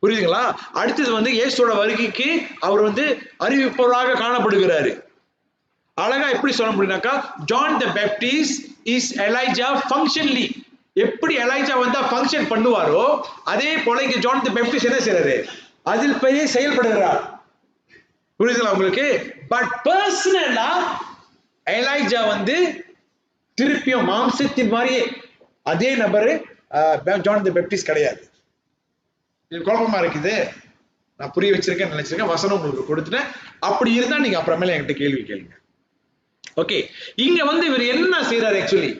புரியுதுங்களா? அடுத்தது வந்து இயேசுவோட வருகைக்கு அவர் வந்து அறிவிப்பவராக காணப்படுகிறாரு. அழகா எப்படி சொல்ல முடியும்னாக்கா John the Baptist is Elijah functionally. எப்படி எலைஜா வந்தா ஃபங்க்ஷன் பண்ணுவாரோ அதே போல இங்க ஜான் தி பேப்டிஸ்ட் என்ன செய்றாரு, அதில் பெரிய செயல்படுகிறார். புரியுதுங்களா உங்களுக்கு? பட் பர்சனலா எலைஜா வந்து திருப்பியும் மாம்சத்தின் மாதிரியே அதே நபரு ஜான் தி பேப்டிஸ்ட் கிடையாது. இது குழப்பமா இருக்குது. நான் புரிய வச்சிருக்கேன் நினைச்சிருக்கேன், வசனம் உங்களுக்கு கொடுத்துட்டேன். அப்படி இருந்தா நீங்க அப்புறமேல என்கிட்ட கேள்வி கேளுங்க. ஓகே, இங்க வந்து இவர் என்ன செய்யறாரு ஆக்சுவலி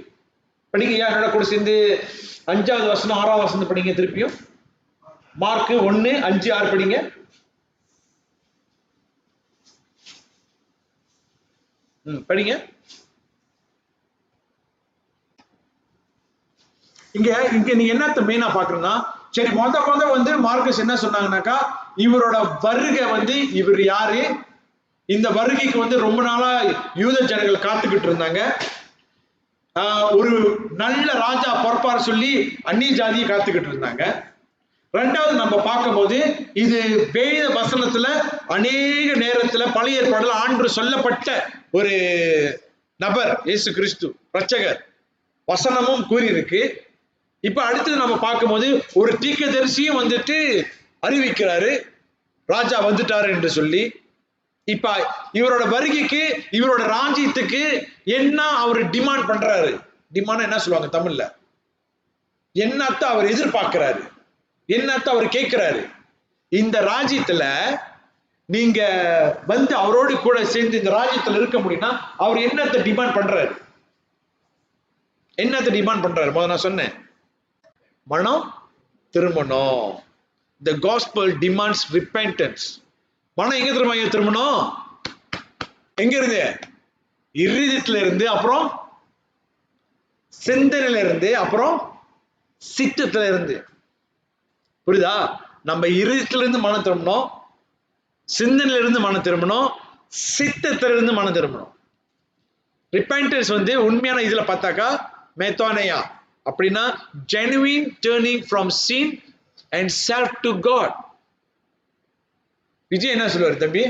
படிங்க. என்னோட கூட சேர்ந்து 5வது வசனம் 6வது வசனம் படிங்க. திருப்பியும் மார்க் 1, 5, 6 படிங்க. படிங்க. இங்க நீங்க என்னத்த மெயினா பாக்குறீங்கன்னா சரி, மொத வந்து மார்க்கஸ் என்ன சொன்னாங்கன்னாக்கா, இவரோட வருகை வந்து இவர் யாரு, இந்த வருகைக்கு வந்து ரொம்ப நாளா யூத ஜனங்கள் காத்துக்கிட்டு இருந்தாங்க. ஒரு நல்ல ராஜா பொறுப்பார சொல்லி அந்நிய ஜாதியை காத்துக்கிட்டு இருந்தாங்க. ரெண்டாவது நம்ம பார்க்கும்போது இது வேத வசனத்துல அநேக நேரத்துல பழைய ஏற்பாடுல ஆண்டு சொல்லப்பட்ட ஒரு நபர் இயேசு கிறிஸ்து ரட்சகர், வசனமும் கூறியிருக்கு. இப்ப அடுத்தது நம்ம பார்க்கும்போது ஒரு தீர்க்கதரிசியும் வந்துட்டு அறிவிக்கிறாரு ராஜா வந்துட்டாரு என்று சொல்லி. இப்ப இவரோட வருகைக்கு, இவரோட ராஜ்யத்துக்கு என்ன அவர் டிமாண்ட் பண்றாரு? டிமாண்ட் என்ன சொல்லுவாங்க தமிழ்ல? என்னத்த அவர் எதிர்பார்க்கிறாரு, என்னத்த அவர் கேட்கிறாரு? இந்த ராஜ்யத்துல நீங்க வந்து அவரோடு கூட சேர்ந்து இந்த ராஜ்யத்துல இருக்க முடியும்னா அவர் என்னத்த டிமாண்ட் பண்றாரு? என்னத்த டிமாண்ட் பண்றாரு? முதல்ல நான் சொன்னேன், மனம் திரும்பணும். The gospel demands repentance. மனம் எங்க திரும்பணும்? எங்க இருந்து? இருதயத்துல இருந்து, அப்புறம் சிந்தனையில இருந்து, அப்புறம் சித்தத்துல இருந்து. புரியுதா? நம்ம இருதயத்துல இருந்து மனம் திரும்பணும், சிந்தனையில இருந்து மனம் திரும்பணும், சித்தத்துல இருந்து மனம் திரும்பணும். ரிப்பெண்டன்ஸ் வந்து உண்மையான இதுல பார்த்தாக்கா மெத்தோனியா அப்படின்னா genuine turning from sin and self to God. Vijay என்ன சொல்லுவாரு தம்பி?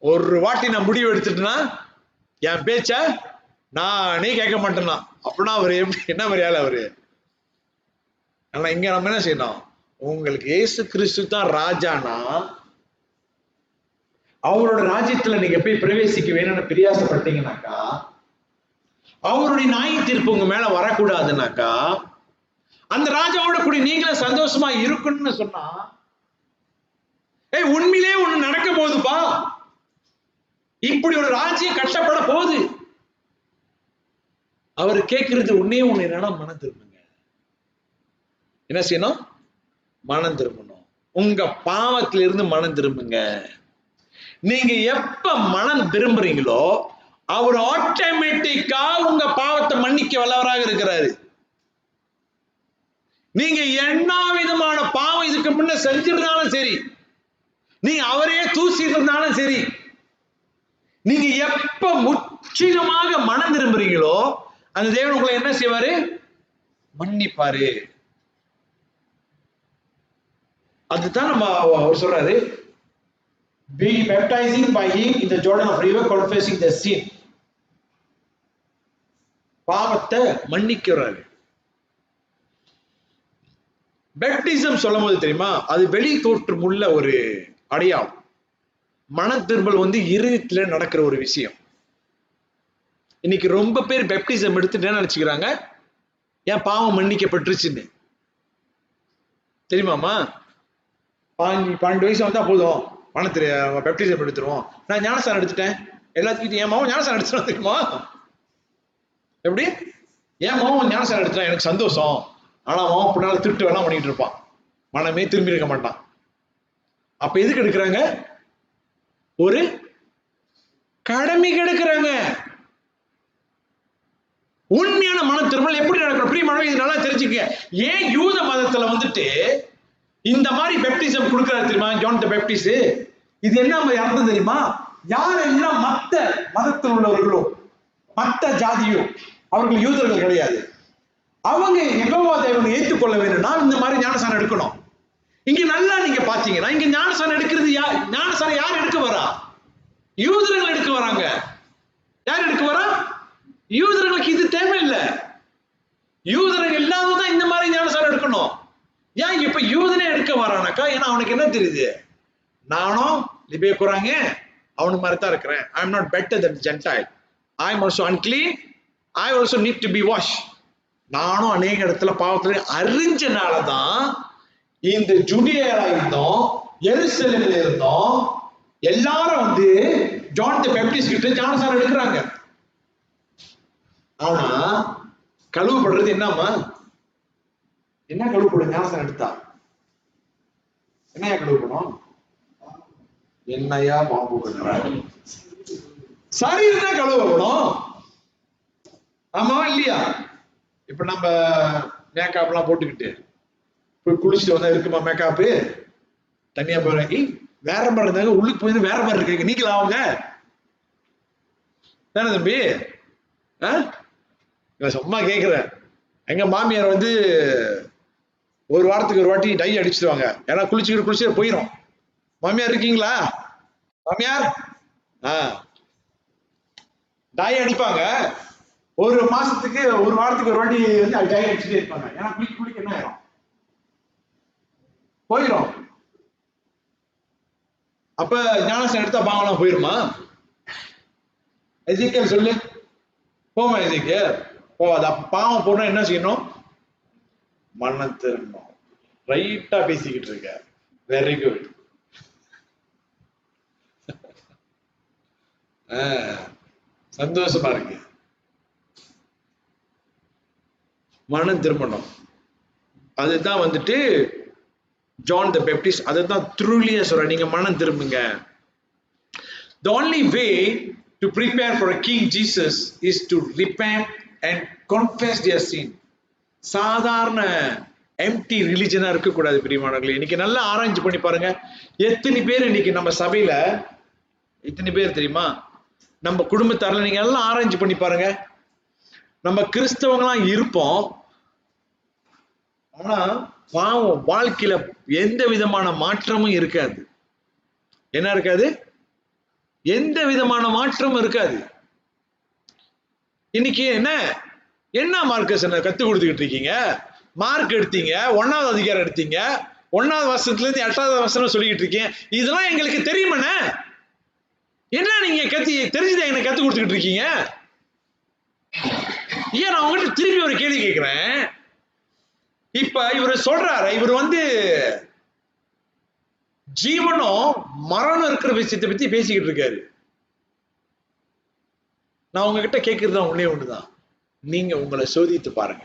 ஒரு வாட்டி நான் முடிவு எடுத்துட்டேன்னா என் பேச்ச நானே கேட்க மாட்டேன்னா, அப்படின்னா அவரு என்ன மாதிரி ஆளு அவரு? ஆனா இங்க நம்ம என்ன செய்யணும்? உங்களுக்கு இயேசு கிறிஸ்து தான் ராஜானா அவரோட ராஜ்யத்துல நீங்க போய் பிரவேசிக்க வேணும்னு பிரியாசப்பட்டீங்கன்னாக்கா, அவருடைய நியாய தீர்ப்பு உங்க மேல வரக்கூடாதுனாக்கா, அந்த ராஜாவோட கூட நீங்களே சந்தோஷமா இருக்கணும்னு சொன்னா, உண்மையிலே ஒண்ணு நடக்க போகுதுப்பா, இப்படி ஒரு ராஜ்யம் கட்டப்பட போகுது. அவர் கேட்கிறது ஒன்னே ஒண்ணு என்னன்னா, மனம் திரும்புங்க. என்ன செய்யணும்? மனம் திரும்பணும். உங்க பாவத்திலிருந்து மனம் திரும்புங்க. நீங்க எப்ப மனம் திரும்புறீங்களோ அவர் ஆட்டோமேட்டிக்கா உங்க பாவத்தை மன்னிக்க வல்லவராக இருக்கிறாரு. நீங்க என்ன விதமான பாவம் இதுக்கு முன்ன செஞ்சிருந்தாலும் சரி, நீங்க அவரே தூசிட்டு இருந்தாலும் சரி, நீங்க எப்ப முற்றிலுமாக மனம் திரும்புறீங்களோ அந்த தேவன் உங்களை என்ன செய்வாரு? மன்னிப்பாரு. அதுதான் நம்ம சொல்றாரு, be baptizing by him in the Jordan of river, confessing the sin. பாவத்தை மன்னிக்கிறாரு. பேப்டிசம் சொல்லும் போது தெரியுமா, அது வெளி தோற்றம் உள்ள ஒரு அடையாளம். மன திரும்பல் வந்து இருதயத்துல நடக்கிற ஒரு விஷயம். இன்னைக்கு ரொம்ப பேர் பேப்டிசம் எடுத்துட்டு என்ன நினைச்சுக்கிறாங்க? ஏன் பாவம் மன்னிக்கப்பட்டுருச்சுன்னு தெரியுமாமா? 12 வயசு வந்தா போதும் மனத்திலே பேப்டிசம் எடுத்துருவோம். நான் ஞானஸ்தானம் எடுத்துட்டேன், எல்லாத்துக்கிட்டும் என் மாவும் ஞானஸ்தானம் எடுத்துட்டு தெரியுமா? எப்படி? என் மாவும் ஞானஸ்தானம் எடுத்துட்டா எனக்கு சந்தோஷம். ஆனா மாவன் பின்னால திருட்டு வேணா பண்ணிட்டு இருப்பான், மனமே திரும்பி இருக்க மாட்டான். அப்ப எதுக்கு எடுக்கிறாங்க? ஒரு கடமைக்கு எடுக்கிறாங்க. உண்மையான மன திரும்பல் எப்படி நடக்கிற பிரியமானவர்களே, இது நல்லா தெரிஞ்சுக்க. ஏன் யூத மதத்துல வந்துட்டு இந்த மாதிரி பேப்டிசம் கொடுக்கிறாரு தெரியுமா? John the Baptist. இது என்ன அர்த்தம் தெரியுமா? யாரெல்லாம் மத்த மதத்தில் உள்ளவர்களோ, மத்த ஜாதியோ, அவர்கள் யூதர்கள் கிடையாது, அவங்க யெகோவா தேவனை ஏற்றுக்கொள்ள வேணும்னா இந்த மாதிரி ஞானஸ்தானம் எடுக்கணும். இங்க நல்லா நீங்க பாத்தீங்கன்னா, இங்க ஞானஸ்தானம் எடுக்கிறது ஞானஸ்தானம் யார் எடுக்க வரா? யூதர்கள் எடுக்க வராங்க. யார் எடுக்க வரா? யூதர்களுக்கு இது தேவையில்லை. யூதர்கள் இல்லாததான் இந்த மாதிரி ஞானஸ்தானம் எடுக்கணும். ஏன் இப்ப யூதனே எடுக்க வரானாக்கா, ஏன்னா அவனுக்கு என்ன தெரியுது? நானும் லிபிய போறாங்க அவனுக்கு மாதிரி தான் இருக்கிறேன். I am not better than Gentile. I am also unclean. I also need to be washed. நானும் அநேக இடத்துல பாவத்துல அறிஞ்சனாலதான் இந்த ஜுடியால இருந்தோம், எருசலேம்ல இருந்தோம், எல்லாரும் வந்து ஜான் தி பேப்டிஸ்ட் கிட்ட ஞானஸ்தானம் எடுக்கிறாங்க. ஆனா கழுவுப்படுறது என்னம்மா? என்ன கழுவுப்படும்? ஞானஸ்தானம் எடுத்தா என்னையா கழுவுப்படும்? என்னையா பாம்பு கட்டுறாரு? சரீரம் தான் கழுவப்படும். ஆமாவா இல்லையா? இப்ப நம்ம மேக்கப் எல்லாம் போட்டுக்கிட்டு போய் குளிச்சுட்டு வந்தா இருக்குமா மேக்காப்பு? தனியா போறேன். வேற மாதிரி இருந்தாங்க, உள்ளுக்கு போய் வேற மாதிரி இருக்கு. நீங்களா அவங்க தானே தம்பி? சும்மா கேக்குறேன். எங்க மாமியார் வந்து ஒரு வாரத்துக்கு ஒரு வாட்டி டை அடிச்சிடுவாங்க. ஏன்னா குளிச்சுட்டு போயிடும். மாமியார் இருக்கீங்களா? மாமியார் டை அடிப்பாங்க. ஒரு மாசத்துக்கு ஒரு வாரத்துக்கு ஒரு வாட்டி வந்து டை அடிச்சுட்டே இருப்பாங்க. ஏன்னா குளிக்க என்ன ஆயிரும், போயிடும். அப்ப ஞானசம் எடுத்தா பாவம்லாம் போயிருமா? எஜிக்கல் சொல்லு, போமா எஜிக்கல் போவாது. அப்ப பாவம் போனா என்ன செய்யணும்? மனம் திரும்பணும். ரைட்டா பேசிக்கிட்டு இருக்க, வெரி குட். சந்தோஷமா இருக்கு. மனம் திரும்பணும். அதுதான் வந்துட்டு ஜான் த பேப்டிஸ்ட் அதுதான் த்ரூலியா சொல்ற, நீங்க மனம் திரும்புங்க. The only way to prepare for a King Jesus is to repent and confess their sin. சாதாரண எம்டி ரிலிஜனா இருக்க கூடாது பிரியமானவர்களே. இன்னைக்கு நல்லா ஆராய்ச்சி பண்ணி பாருங்க. எத்தனை பேர் இன்னைக்கு நம்ம சபையில, எத்தனை பேர் தெரியுமா? நம்ம குடும்பத்தாரில் நீங்க எல்லாம் ஆராய்ச்சி பண்ணி பாருங்க. நம்ம கிறிஸ்தவங்களாம் இருப்போம், ஆனா பாவம் வாழ்க்கையில எந்த விதமான மாற்றமும் இருக்காது. என்ன இருக்காது? எந்த விதமான மாற்றமும் இருக்காது. இன்னைக்கு என்ன மார்க்கஸ் என்ன கத்து கொடுத்துக்கிட்டு இருக்கீங்க? மார்க் எடுத்தீங்க, 1வது அதிகாரம் எடுத்தீங்க, 1வது வருஷத்துல இருந்து 8வது வருஷம் சொல்லிக்கிட்டு இருக்கீங்க. இதெல்லாம் எங்களுக்கு தெரியுமாண்ண? என்ன நீங்க தெரிஞ்சுதான் எனக்கு கத்து கொடுத்துக்கிட்டு இருக்கீங்க? ஏன் நான் உங்ககிட்ட திரும்பி ஒரு கேள்வி கேட்கிறேன். இப்ப இவர் சொல்றாரு, இவர் வந்து ஜீவனும் மரணம் இருக்கிற விஷயத்தை பத்தி பேசிக்கிட்டு இருக்காரு. நான் உங்ககிட்ட கேட்கறது ஒண்ணே ஒண்ணுதான், நீங்க உங்களை சோதித்து பாருங்க.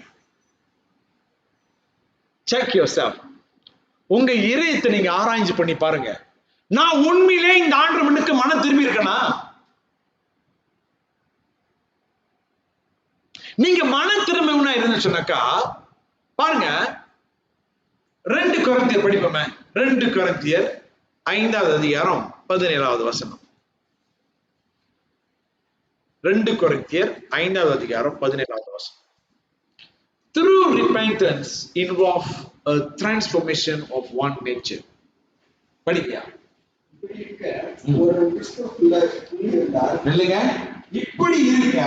Check yourself. உங்க இதயத்தை நீங்க ஆராய்ச்சி பண்ணி பாருங்க. நான் உண்மையிலே இந்த ஆண்டு மண்ணுக்கு மனம் திரும்பி இருக்கேனா? நீங்க மனம் திரும்பவுனா இருந்து சொன்னாக்கா பாருங்க, 2 கொரிந்தியர் படிப்போமே. 2 கொரிந்தியர் 5வது அதிகாரம் 17வது வசனம். 2 கொரிந்தியர் 5வது அதிகாரம் 17வது வசனம். Through repentance involve a transformation of one nature. படிக்கியா? இப்படி இருக்க ஒரு கிறிஸ்துவுக்குள்ள இருந்தால், இல்லைங்க, இப்படி இருக்க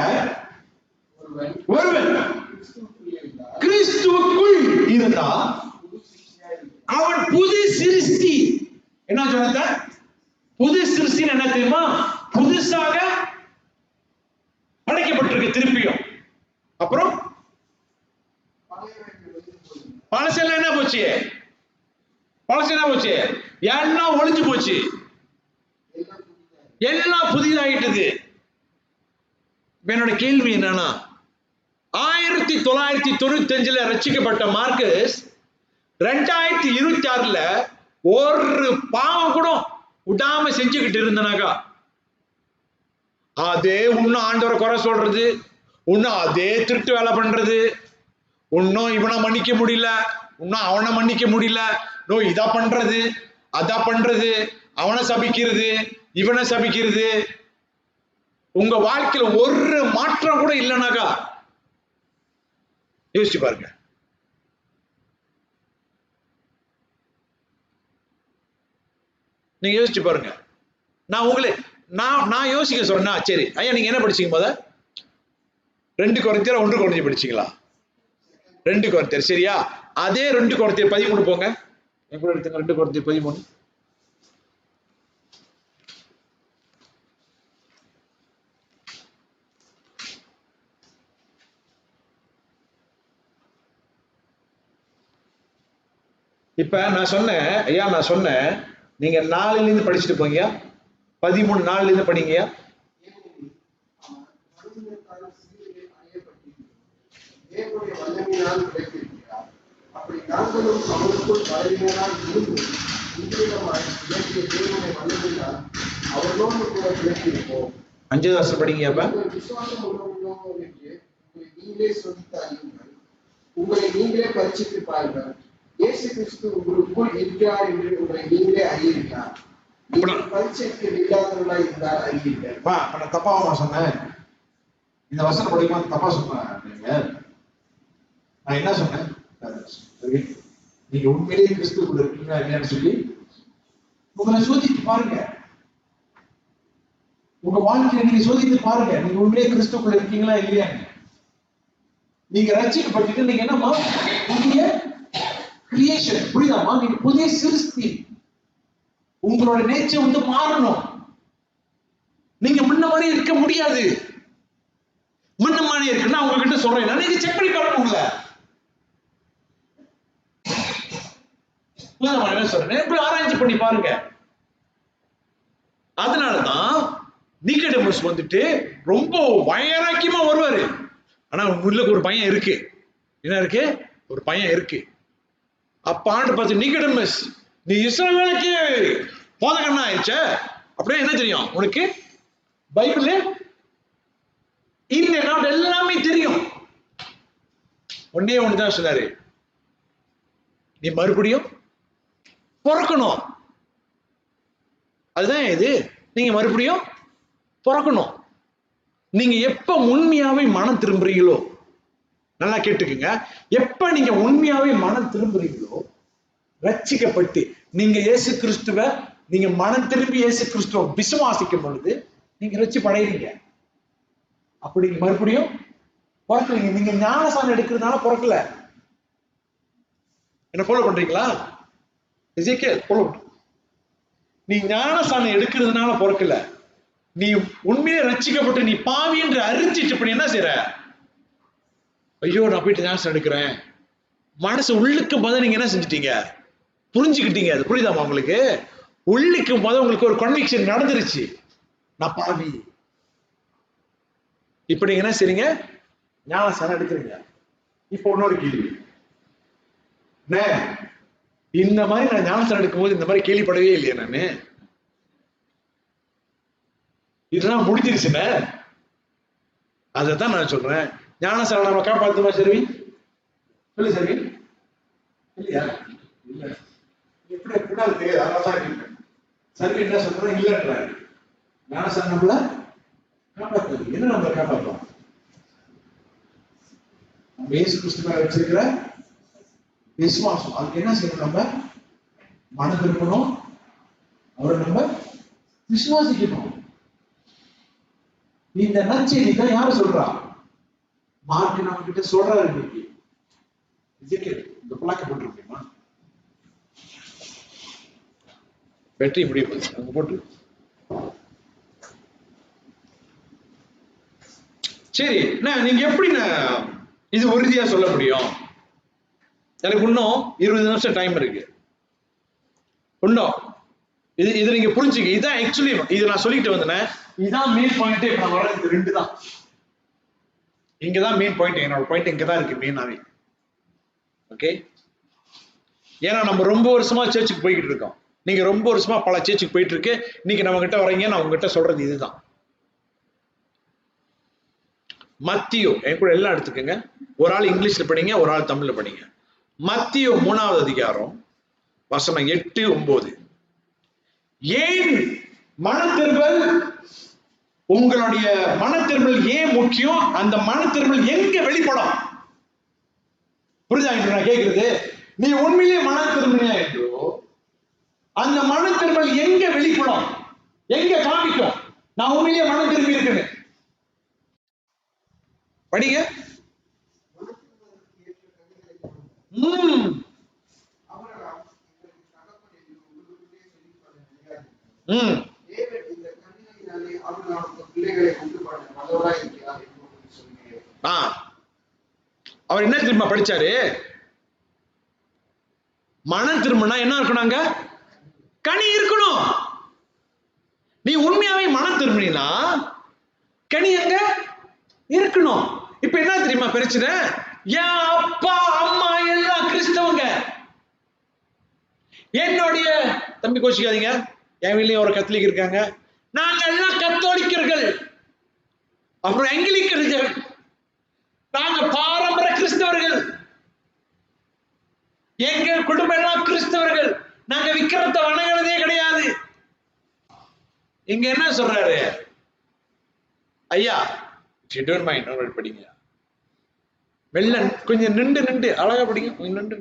ஒருவன் கிறிஸ்துவுக்குள் இருந்தால் அவன் புது சிருஷ்டி. என்ன சொன்ன? புது சிருஷ்டி என்ன தெரியுமா? புதுசாக படைக்கப்பட்டிருக்கு திருப்பியும். அப்புறம் பழசெல்லாம் என்ன போச்சு? பழசு என்ன போச்சு? எல்லாம் ஒளிஞ்சு போச்சு, எல்லாம் புதிதாயிட்டது. என்னோட கேள்வி என்னன்னா, 1995 ரட்சிக்கப்பட்ட மார்க்கஸ் 2026 ஒரு பாவம் கூட விடாம செஞ்சுக்கிட்டு இருந்தனாக்கா, அதே இன்னும் ஆண்டவரை குறை சொல்றது, இன்னும் அதே திருட்டு வேலை பண்றது, இன்னும் இவனை மன்னிக்க முடியல, இன்னும் அவனை மன்னிக்க முடியல, இதா பண்றது அதா பண்றது, அவனை சபிக்கிறது இவனை சபிக்கிறது, உங்க வாழ்க்கையில ஒரு மாற்றம் கூட இல்லைனாக்கா யோசிச்சு பாருங்க. நீங்க யோசிச்சு பாருங்க. நான் யோசிக்க சொன்னா, சரி ஐயா நீங்க என்ன படிச்சீங்க? முத 2 கொரிந்தியர் 1 கொரிந்தியர் படிச்சீங்களா? 2 கொரிந்தியர் சரியா? அதே 2 கொரிந்தியர் 13 போங்க. என் கூட எடுத்துங்க 2 கொரிந்தியர் 13. இப்ப நான் சொன்னேன் நீங்க 4ல இருந்து படிச்சுட்டு போங்க. 13 4ல இருந்து படிங்க. அப்படி நாங்களும் அவருக்குள் பலவீனராய் இருந்து இந்திரியமாய் இயற்றிய தேவனுடைய வல்லமையினால் அவர்களோடு கூட விளக்கியிருப்போம். 5வது வசனம் படிங்க. அப்ப விசுவாசம் உள்ளவர்களோ என்று உங்களை நீங்களே சோதித்து அறியுங்கள், உங்களை நீங்களே பரிசித்து பாருங்கள், இயேசு கிறிஸ்து உங்களுக்குள் இருக்கிறார் என்று உங்களை நீங்களே அறியீர்களா? பரீட்சைக்கு இல்லாதவர்களா இருந்தால் அறியீர்கள். நான் தப்பாவா சொன்னேன்? இந்த வசனம் படிக்குமா தப்பா சொன்னேன்? நான் என்ன சொன்னேன்? நீங்க உண்மையிலேயே கிறிஸ்துக்குள்ள இருக்கீங்களா இல்லையான்னு சொல்லி உங்களை சோதித்து பாருங்க. உங்க வாழ்க்கையை நீங்க சோதித்து பாருங்க. நீங்க உண்மையிலேயே கிறிஸ்துக்குள்ள இருக்கீங்களா இல்லையா? நீங்க ரட்சிக்கப்பட்டு நீங்க என்னமா புதிய கிரியேஷன், புரியுதாமா? நீங்க புதிய சிருஷ்டி. உங்களோட நேச்சர் வந்து மாறணும். நீங்க முன்ன மாதிரி இருக்க முடியாது. முன்ன மாதிரி இருக்குன்னா உங்ககிட்ட சொல்றேன், நீங்க செக் பண்ணி பாருங்க. உங்களை என்ன சொல்றேன், ஆராய்ச்சி பண்ணி பாருங்க. அதனாலதான் நிக்கோடேமஸ் வந்துட்டு ரொம்ப வைராக்கியமா வருவாரு. ஆனா உங்களுக்கு ஒரு பையன் இருக்கு. என்ன இருக்கு? ஒரு பையன் இருக்கு. அப்ப ஆண்டு பார்த்து, நிக்கோடேமஸ் நீ இஸ்ரவேலுக்கு போதகன்னா ஆயிடுச்ச, அப்படியே என்ன தெரியும் உனக்கு? பைபிள் இல்லைன்னா எல்லாமே தெரியும். ஒன்னே ஒண்ணுதான் சொன்னாரு, நீ மறுபடியும் பிறக்கணும். அதுதான் இது, நீங்க மறுபடியும் பிறக்கணும். நீங்க எப்ப உண்மையாவே மனம் திரும்புறீங்களோ, நல்லா கேட்டுக்குங்க, எப்ப நீங்க உண்மையாவே மனம் திரும்புறீங்களோ, ரட்சிக்கப்பட்டு நீங்க இயேசு கிறிஸ்துவ நீங்க மனம் திரும்பி இயேசு கிறிஸ்துவ விசுவாசிக்கும் பொழுது நீங்க ரட்சிப்படைறீங்க. அப்படி மறுபடியும் பிறக்கலீங்க. நீங்க ஞானசானம் எடுக்கிறதுனால பிறக்கல. என்ன ஃபாலோ பண்றீங்களா? எசேக்கியேல் ஃபாலோ. நீ ஞானசானம் எடுக்கிறதுனால பிறக்கல. நீ உண்மையை ரட்சிக்கப்பட்டு நீ பாவி என்று அறிஞ்சிட்டு இப்படி என்ன செய்யற? ஐயோ நான் போயிட்டு ஞானசானம் எடுக்கிறேன். மனசு உள்ளுக்கும் போது நீங்க என்ன செஞ்சிட்டீங்க? புரிஞ்சுக்கிட்டீங்க. அது புரியுதாமா உங்களுக்கு? உள்ளுக்கும் போது உங்களுக்கு ஒரு கன்விக்ஷன் நடந்துருச்சு, நான் பாவி. இப்ப நீங்க என்ன செய்றீங்க? ஞானசானம் எடுக்கிறீங்க. இப்ப இன்னொரு கேள்வி, இந்த மாதிரி நான் ஞானசானம் எடுக்கும் போது இந்த மாதிரி கேள்விப்படவே இல்லையா நானு? இதெல்லாம் முடிஞ்சிருச்சுன்னு அதான் நான் சொல்றேன். ஞானசானம் நம்ம காப்பாத்துமா சரி? சொல்லு சரி. இல்லையா? இல்ல. எப்படி எப்படினாலும் தெரியாது. அதனாலதான் சரி என்ன சொல்றேன் இல்லைன்றாரு. ஞானசானம் நம்மள காப்பாற்றுது. என்ன நம்மளை காப்பாற்றும்? நம்ம இயேசு கிறிஸ்து மேல வச்சிருக்கிற விசுவாசம். அதுக்கு என்ன செய்யணும்? நம்ம மனம் திரும்பணும், அவரை நம்ம விசுவாசிக்கணும். இந்த நற்செய்தி தான் யாரு சொல்றா? மார்க் நம்ம கிட்ட சொல்றாரு. இன்னைக்கு எசேக்கியேல் இந்த பிளாக்க போட்டு முடியுமா? பேட்டரி முடிய போகுது, அங்க போட்டு. சரி, நீங்க எப்படி இது உறுதியா சொல்ல முடியும்? எனக்கு இன்னும் 20 நிமிஷம் டைம் இருக்கு. இன்னும் இது நீங்க புரிஞ்சுக்க. இதான் ஆக்சுவலி இது நான் சொல்லிட்டு வந்தேன். இதான் மெயின் பாயிண்ட். இப்ப நான் வர்றது இது 2 தான். இங்கதான் மெயின் பாயிண்ட். என்னோட பாயிண்ட் இங்கதான் இருக்கு மெயினாவே. ஓகே, ஏன்னா நம்ம ரொம்ப வருஷமா சர்ச்சுக்கு போய்கிட்டு இருக்கோம். நீங்க ரொம்ப வருஷமா பல சர்ச்சுக்கு போயிட்டு இருக்கு. இன்னைக்கு நம்ம கிட்ட வரீங்க, நான் உங்ககிட்ட சொல்றது இதுதான். மத்தியோ என் கூட எல்லாம் எடுத்துக்கங்க. ஒரு ஆள் இங்கிலீஷ்ல படிங்க, ஒரு ஆள் தமிழ்ல படிங்க. மத்தியோ 3வது அதிகாரம் வசனம் 8, 9. ஏன் மனத்திரும்பல், உங்களுடைய மனத்திரும்பல் ஏன் முக்கியம்? அந்த மனத்திரும்பல் எங்க வெளிப்படும்? புரியுதா நான் கேட்கிறது? நீ உண்மையிலேயே மனம் திரும்பினியா என்றோ அந்த மனத்திரும்பல் எங்க வெளிப்படும்? எங்க காமிக்கும் நான் உண்மையிலேயே மனம் திரும்பி இருக்கேன்னு? படிங்க. அவர் என்ன திரும்ப படிச்சாரு? மனம் திரும்பினா என்ன இருக்கணும்? கனி இருக்கணும். நீ உண்மையாவே மனம் திரும்பினா கனி அங்க இருக்கணும். இப்ப என்ன தெரியுமா பிரச்சனை? என் அப்பா அம்மா எல்லாம் கிறிஸ்தவங்க. என்னுடைய தம்பி கோச்சிக்காதீங்க, என் வீட்லயும் ஒரு கத்தோலிக் இருக்காங்க. நாங்க எல்லாம் கத்தோலிக்கர்கள், அப்புறம் ஆங்கிலிக்கர்கள், நாங்க பாரம்பரிய கிறிஸ்தவர்கள். எங்க குடும்பம் எல்லாம் கிறிஸ்தவர்கள், நாங்க விக்கிரத்தை வணங்குறதே கிடையாது. இங்க என்ன சொல்றாரு ஐயா? மைண்ட் படிங்க, மெல்ல கொஞ்சம் நின்று அழகா படிங்க, கொஞ்சம் நின்று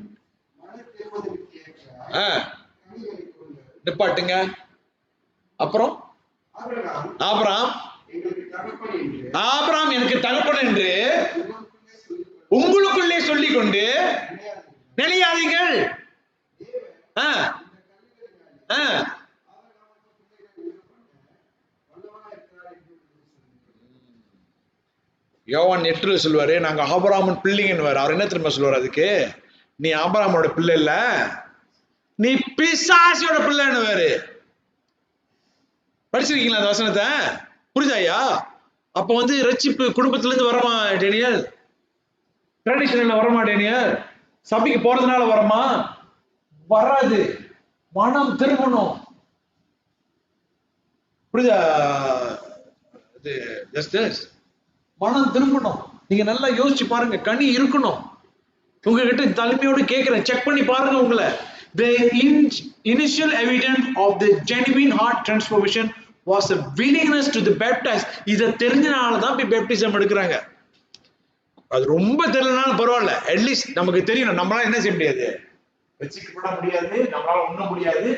நிப்பாட்டுங்க. அப்புறம் ஆபிரகாம் எனக்கு தகப்பன் என்று உங்களுக்குள்ளே சொல்லிக் கொண்டு நிலையாதீர்கள். யோவான் 8 சொல்லுவாரு, நாங்க ஆபிரகாமின் பிள்ளைங்கன்னு. அவர் என்ன திரும்ப சொல்லுவார் அதுக்கு? நீ ஆபிரகாமோட பிள்ளை இல்ல, நீ பிசாசியோட பிள்ளைன்னு. படிச்சிருக்கீங்களா அந்த வசனத்தை? புரியுதாயா? அப்ப வந்து ரட்சிப்பு குடும்பத்துல இருந்து வரமா டேனியல்? ட்ரெடிஷனல்ல வரமா டேனியல்? சபைக்கு போறதுனால வரமா? வராது. மனம் திரும்பணும். புரியுதா? மனம் திரும்பணும். நீங்க நல்லா யோசிச்சு பாருங்க, கனி இருக்கணும் உங்ககிட்ட. தலைமையோடு கேட்கிறேன், செக் பண்ணி பாருங்க உங்களை. The initial evidence of the genuine heart transformation was a willingness to the baptize. இத தெரிஞ்சனாலதான் போய் பேப்டிசம் எடுக்கிறாங்க. அது ரொம்ப தெரியலனாலும் பரவாயில்ல, அட்லீஸ்ட் நமக்கு தெரியணும். நம்மளால என்ன செய்ய முடியாது, ரட்சிக்கப்பட முடியாது, நம்மளால ஒண்ண முடியாது.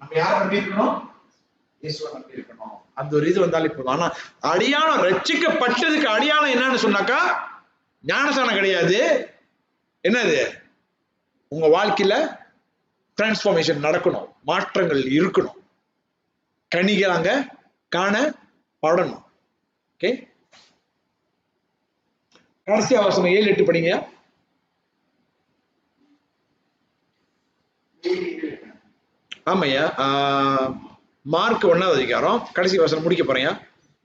நம்ம யாரை நம்பி இருக்கணும்? இயேசுவை நம்பி இருக்கணும். அந்த ஒரு இது வந்தாலே போதும். ஆனா அடியாளம், ரட்சிக்கப்பட்டதுக்கு அடியாளம் என்னன்னு சொன்னாக்கா ஞானசானம் கிடையாது. என்னது? உங்க வாழ்க்கையில டிரான்ஸ்பார்மேஷன் நடக்கணும், மாற்றங்கள் இருக்கணும், கனிகள் அங்க காணப்படணும். ஓகே, கடைசி வசனம் 7-8 படிங்க. ஆமையா, மார்க் 1வது அதிகாரம் கடைசி வசனம் முடிக்க போறேன்.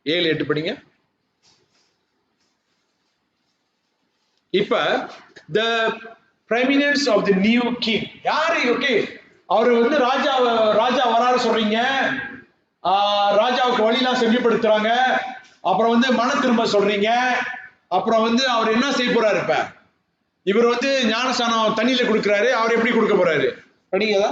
7-8 படிங்க. இப்ப the preeminence of the new king யாரு? ஓகே, அவர் வந்து ராஜா வராரு சொல்றீங்க, ராஜாவுக்கு வழியெல்லாம் செவிப்படுத்துறாங்க, அப்புறம் வந்து மன திரும்ப சொல்றீங்க, அப்புறம் வந்து அவர் என்ன செய்ய போறாரு? இப்ப இவர் வந்து ஞானஸ்தானம் தண்ணியில கொடுக்கிறாரு, அவர் எப்படி கொடுக்க போறாரு? படிங்கதா.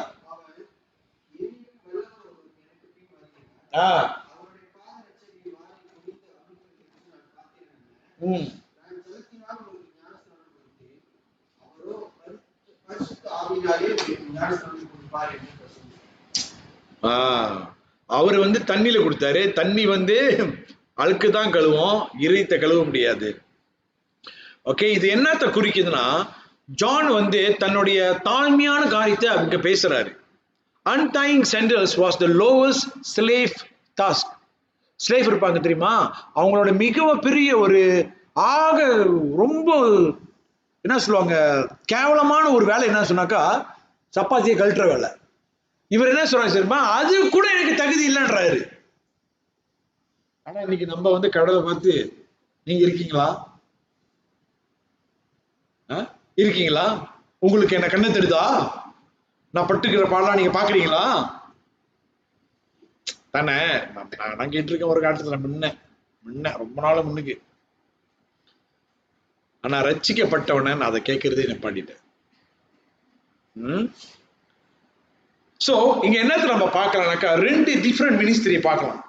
அவரு வந்து தண்ணியில கொடுத்தாரு. தண்ணி வந்து அழுக்குதான் கழுவும், இறைத்த கழுவ முடியாது. ஓகே, இது என்னத்த குறிக்குதுன்னா, ஜான் வந்து தன்னுடைய தாழ்மையான காரியத்தை அங்க பேசுறாரு. Untying sandals was the lowest slave task. Slave இருப்பாங்க தெரியுமா, அவங்களோட மிக பெரிய ஒரு ரொம்ப என்ன சொல்லுவாங்க, கேவலமான ஒரு வேலை என்ன சொன்னாக்கா சப்பாத்தியை கழட்டுற வேலை. இவர் என்ன சொல்றாரு தெரியுமா, அது கூட எனக்கு தகுதி இல்லைன்றாரு. ஆனா இன்னைக்கு நம்ம வந்து கடவுளை பார்த்து, நீங்க இருக்கீங்களா? இருக்கீங்களா? உங்களுக்கு என்ன கண்ணு தெரியுதா? நான் பட்டுக்கிற பாடலாம் நீங்க பாக்குறீங்களா? தானே நான் கேட்டிருக்கேன் ஒரு காலத்துல, முன்ன ரொம்ப நாள் முன்னுக்கு. ஆனா ரட்சிக்கப்பட்டவன நான் அதை கேட்கறதே நிப்பாட்டிட்டேன். சோ இங்க என்னத்துல நம்ம பார்க்கலாம்னாக்கா, 2 டிஃபரெண்ட் மினிஸ்ட்ரி பார்க்கலாம்.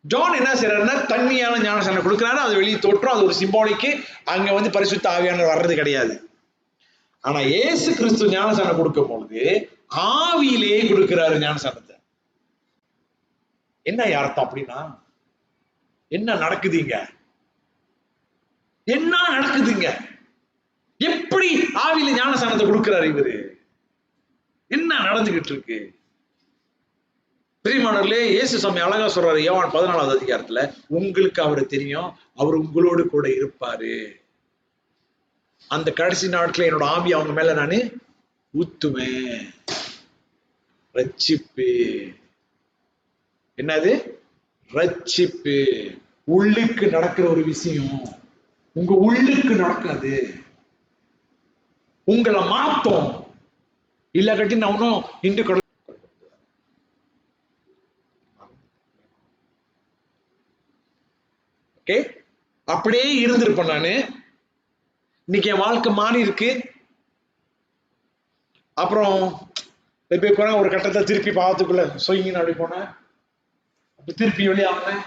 ஜான் என்ன செய்யறாருன்னா, தன்மையான ஞானஸ்நானம் கொடுக்கிறாரு, அது வெளியே தோற்றம், அது ஒரு சிம்பாலிக்கு. அங்க வந்து பரிசுத்த ஆவியானவர் வர்றது கிடையாது. ஆனா இயேசு கிறிஸ்து ஞானஸ்நானம் கொடுக்கும் பொழுது ஆவியிலே கொடுக்கிறாரு ஞானஸ்நானத்தை. என்ன அர்த்தம் அப்படின்னா, என்ன நடக்குதுங்க? என்ன நடக்குதுங்க? எப்படி ஆவியில ஞானஸ்நானத்தை கொடுக்கிறாரு இவரு? என்ன நடந்துகிட்டு இருக்கு? பிரியமானவர்களே, இயேசு சாமி அழகா சொல்றாரு யோவான் 14வது அதிகாரத்துல, உங்களுக்கு அவரை தெரியும், அவர் உங்களோடு கூட இருப்பாரு. அந்த கடைசி நாட்களை என்னோட ஆவி அவங்க மேல நானு ஊத்துவேன். ரட்சிப்பு என்னது? ரட்சிப்பு உள்ளுக்கு நடக்கிற ஒரு விஷயம். உங்க உள்ளுக்கு நடக்காது, உங்களை மாத்தோம். இல்ல கட்டி நான் ஒன்னும் இன்று ஓகே அப்படியே இருந்திருப்பேன் நானு. இன்னைக்கு என் வாழ்க்கை மாறி இருக்கு. அப்புறம் போய் போனா ஒரு கட்டத்தை திருப்பி பாவத்துக்குள்ள சொயிங்கன்னு அப்படி போனேன், அப்ப திருப்பி வெளியாகுனேன்.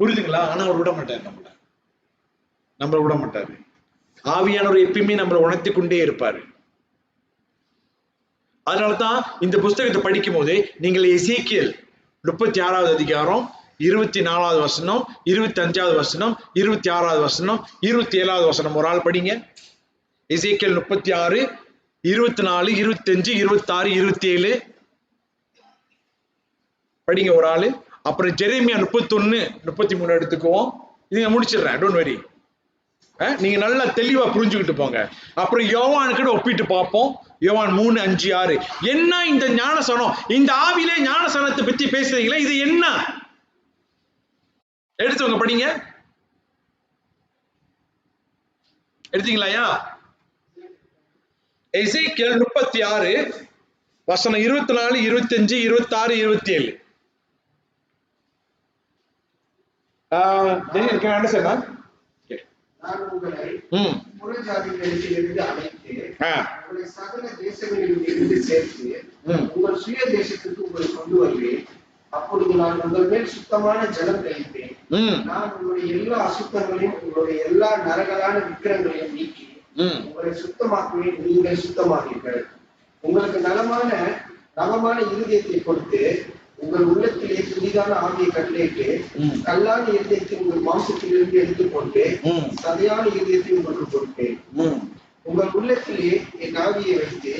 புரியுதுங்களா? ஆனா அவர் விட மாட்டார், நம்மள விட மாட்டாரு. ஆவியானவர் எப்பயுமே நம்மளை உணர்த்தி கொண்டே இருப்பாரு. அதனாலதான் இந்த புஸ்தகத்தை படிக்கும் போது நீங்கள் எசேக்கியேல் 36வது அதிகாரம் 24வது வசனம், 25வது வசனம், 26வது வசனம், 27வது வசனம் ஒரு ஆள் படிங்க. எசேக்கியேல் 36, 24, 25, 26, 27 படிங்க ஒரு ஆளு. அப்புறம் ஜெரேமியா 31, 33 எடுத்துக்குவோம். இது முடிச்சிடுறேன், டோன்ட் வெரி. நீங்க நல்லா தெளிவா புரிஞ்சுக்கிட்டு போங்க. அப்புறம் யோவான் கூட ஒப்பிட்டு பார்ப்போம். யோவான் 3, 5, 6 என்ன இந்த ஞானசனம், இந்த ஆவிலே ஞானசனத்தை பத்தி பேசுறீங்களா, இது என்ன? எடுத்துவங்க படிங்க. எடுத்தீங்களாயா? எசேக்கியேல் 36 வசனம் 24, 25, 26, 27. can I understand that? நான் உங்களை புறஜாதிகளிலிருந்து அழைத்து உங்களை சகல தேசங்களில் இருந்து சேர்த்து உங்கள் சுய தேசத்துக்கு உங்களை கொண்டு வருவேன். அப்பொழுது நான் உங்கள் மேல் சுத்தமான ஜலம் தெளிப்பேன். நான் உங்களுடைய எல்லா அசுத்தங்களையும் உங்களுடைய எல்லா நரகலான விக்கிரங்களையும் நீக்கி உங்களை சுத்தமாக்குவேன். நீங்கள் சுத்தமாவீர்கள். உங்களுக்கு நலமான இருதயத்தை கொடுத்து உங்கள் உள்ளத்திலே புதிதான ஆவியை கட்டளையிட்டு கல்லான இதயத்தை உங்கள் மாம்சத்திலிருந்து எடுத்துக்கொண்டு சதையான இதயத்தை உங்களுக்கு கொடுப்பேன். உங்கள் உள்ளத்திலே என் ஆவியை வைத்து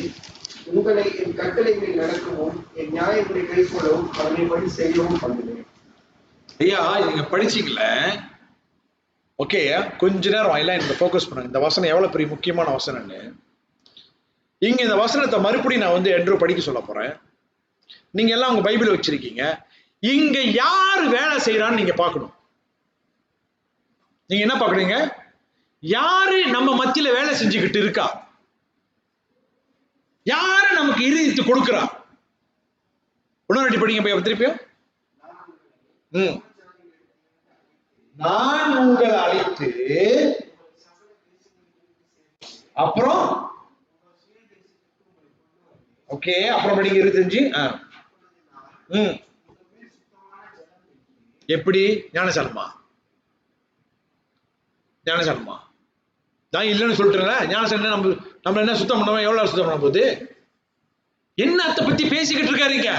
உங்களை என் கட்டளைகளில் நடக்கவும் என் நியாயங்களை கைக்கொள்ளவும் அதனைப்படி செய்யவும் பண்ணுவேன். ஐயா, நீங்க படிச்சீங்கள? ஓகே, கொஞ்ச நேரம் எல்லாம் இந்த ஃபோக்கஸ் பண்ணுங்க. இந்த வசனம் எவ்வளவு பெரிய முக்கியமான வசனம்னு. இங்க இந்த வசனத்தை மறுபடியும் நான் என்று படிக்க சொல்ல போறேன். நீங்க எல்லாம் உங்க பைபிள் வச்சிருக்கீங்க. இங்க யார் வேலை செய்யறான்னு நீங்க பார்க்கணும். நீங்க என்ன பாக்குறீங்க? யாரு நம்ம மத்தியில வேலை செஞ்சுக்கிட்டு இருக்கா? யாரு நமக்கு இருதயத்தை கொடுக்கிறா? உணர்வு படிங்க திருப்பியும். நான் உங்களை அழைத்து அப்புறம் ஓகே, அப்புறம் படிங்க 25. எப்படி? ஞானசானமா தான் இல்லைன்னு சொல்லிட்டுல. ஞானசானம் நம்ம என்ன சுத்தம் பண்ணாம எவ்வளவு சுத்தம் பண்ண போகுது? என்னத்தை பத்தி பேசிக்கிட்டு இருக்காருங்க?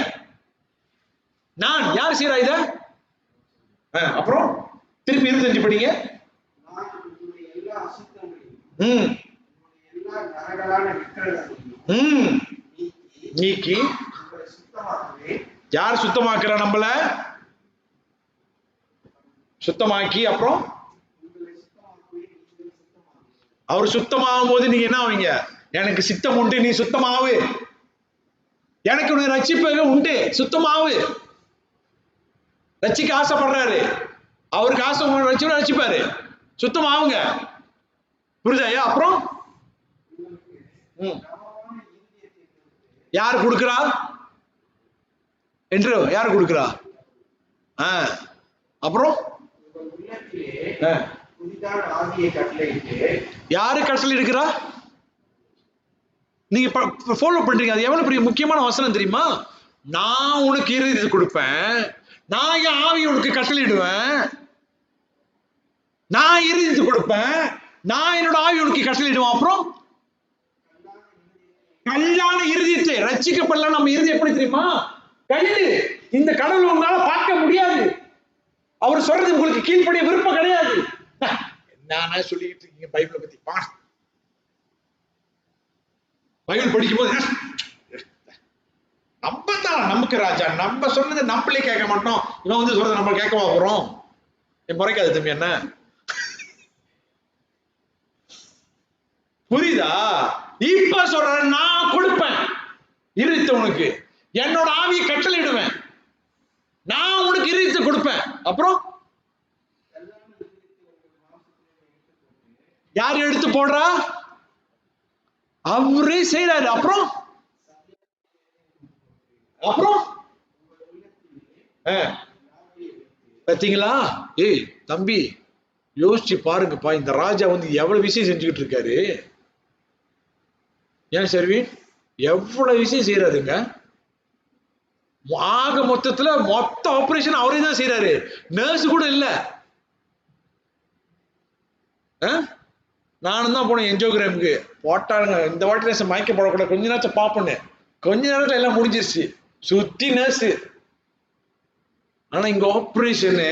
நான் யார் செய்யறா இத? அப்புறம் திருப்பி 25 படிங்க. நீக்கி யார் சுத்தமாக்குறா? நம்மள சுத்தமாக்கி அப்புறம் அவர் சுத்தமாகும் போது நீங்க என்ன ஆவீங்க? எனக்கு சித்தம் உண்டு, நீ சுத்தமாவு. எனக்கு உன்னை ரட்சிப்பது உண்டு, சுத்தமாவு. ரட்சிக்க ஆசைப்படுறாரு, அவருக்கு ஆசை ரட்சிப்பாரு. சுத்தமாவுங்க. புரியுதா? அப்புறம் யார் கொடுக்கிறா என்று? யார் கொடுக்கிறா? அப்புறம் யாரு கட்டளை எடுக்கிறா? நீங்க ஃபாலோ பண்றீங்க. அது எவ்வளவு பெரிய முக்கியமான வசனம் தெரியுமா? நான் உனக்கு இருதயத்தை கொடுப்பேன், நான் என் ஆவியை உனக்கு கட்டளையிடுவேன். நான் இருதயத்தை கொடுப்பேன், நான் என்னோட ஆவி உனக்கு கட்டளையிடுவேன். அப்புறம் கல்லான இருதயத்தை ரட்சிக்கப்படலாம். நம்ம இருதயம் எப்படி தெரியுமா? கல்லு. இந்த கடவுள் உங்களால பார்க்க முடியாது. அவர் சொல்றது உங்களுக்கு கீழ்ப்படிய விருப்பம் கிடையாது. என்ன சொல்லிட்டு இருக்கீங்க பைபிளை பத்தி? பைபிள் படிக்கும் போது நம்ம தான் நமக்கு ராஜா, நம்ம சொன்னதை நம்மளே கேட்க மாட்டோம். இவன் வந்து சொல்றதை நம்ம கேட்க போறோம். முறைக்காது தம்பி. என்ன புரியுதா? இப்ப சொல்ற, நான் கொடுப்பேன் இருதயத்தை உனக்கு, என்னோட ஆவியை கட்டளையிடுவேன், நான் உனக்கு இருதயத்தை கொடுப்பேன். அப்புறம் யார் எடுத்து போடுறா? அவரே செய்யறாரு. அப்புறம் பாத்தீங்களா? ஏய் தம்பி, யோசிச்சு பாருங்கப்பா, இந்த ராஜா வந்து எவ்வளவு விஷயம் செஞ்சுக்கிட்டு இருக்காரு. ஏன் ஷெர்வின்? எவ்வளவு விஷயம் செய்யறாருங்க. ஆக மொத்தத்துல மொத்த ஆபரேஷன் அவரே தான் செய்யறாரு, நர்ஸ் கூட இல்ல. நானும் தான் போனேன் என்ஜியோகிராமுக்கு. போட்டாங்க இந்த வாட்டி மயக்க போடக்கூடாது, கொஞ்ச நேரத்தை பாப்பேன்னு. கொஞ்ச நேரத்துல எல்லாம் முடிஞ்சிருச்சு, சுத்தி நர்ஸ். ஆனா இங்க ஆபரேஷனு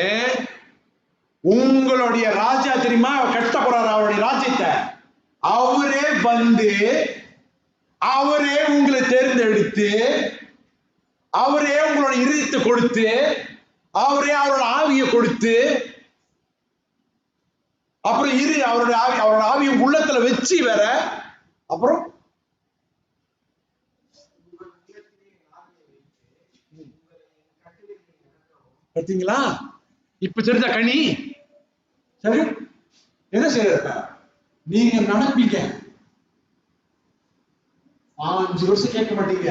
உங்களுடைய ராஜா தெரியுமா, கட்ட போறாரு அவருடைய ராஜ்யத்தை. அவரே வந்து அவரே உங்களை தேர்ந்தெடுத்து அவரே உங்களோட இருதயத்தை கொடுத்து அவரே அவரோட ஆவியை கொடுத்து அப்புறம் அவரோட ஆவியை உள்ளத்துல வச்சு வேற அப்புறம் பார்த்தீங்களா? இப்ப தெரிஞ்ச கனி சரி என்ன செய்யற, நீங்க நடப்பீங்க. 5 வருஷம் கேட்க மாட்டீங்க,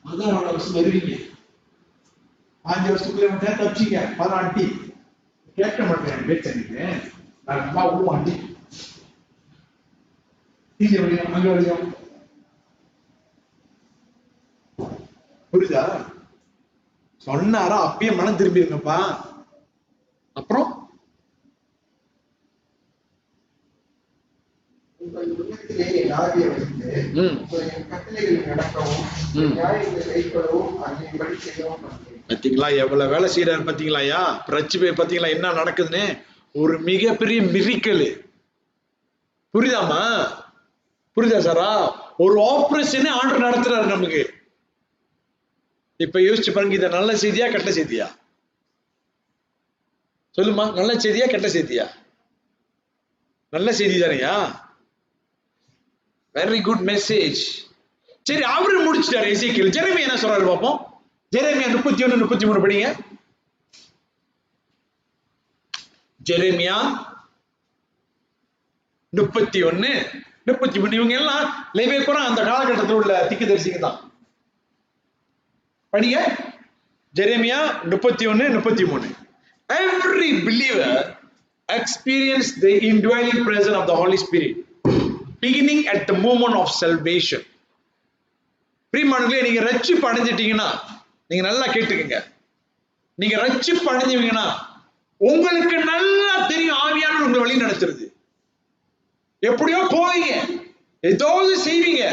14 வருஷம் வருவீங்க. 5 வருஷத்துக்குள்ள தப்பிச்சீங்க, 14 கேட்க மாட்டேன் பேச்சீங்க. நான் நல்லா உருவாண்டி இங்க வரையும் அங்க வரையும். புரியுதா? சொன்னாரா அப்பயே மனம் திரும்பிருங்கப்பா. அப்புறம் பாத்தீங்களா எவ்வளவு வேலை செய்யறாரு பாத்தீங்களா? பாத்தீங்களா என்ன நடக்குதுன்னு? ஒரு மிகப்பெரிய மிரிக்கல். புரியுதாமா? புரியுதா சாரா? ஒரு ஆபரேஷனே ஆண்டவர் நடத்துறாரு நமக்கு. இப்ப யோசிச்சு பாருங்க, இத நல்ல செய்தியா கெட்ட செய்தியா? சொல்லுமா, நல்ல செய்தியா கெட்ட செய்தியா? நல்ல செய்தி தானையா? Very good message. சரி, அவரு முடிச்சிட்டாரு எசேக்கியேல். ஜெரேமியா என்ன சொல்றாரு பாப்போம். ஜெரேமியா 31 33 படிங்க. ஜெரேமியா 31 33. இவங்க எல்லாம் லேவியர் அந்த காலகட்டத்தில் உள்ள தீர்க்கதரிசிங்க தான். படிங்க Jeremiah 31 33. Every believer experienced the indwelling presence of the Holy Spirit beginning at the moment of salvation. பிரியமானவர்களே, நீங்க ரட்சிப்பு அடைஞ்சிட்டீங்கன்னா, நீங்க நல்லா கேட்டுக்கங்க, நீங்க ரட்சிப்பு அடைஞ்சீங்கன்னா உங்களுக்கு நல்லா தெரியும் ஆவியானவர் உங்களை வழி நடத்துறது. எப்படியோ போவீங்க, ஏதாவது செய்வீங்க,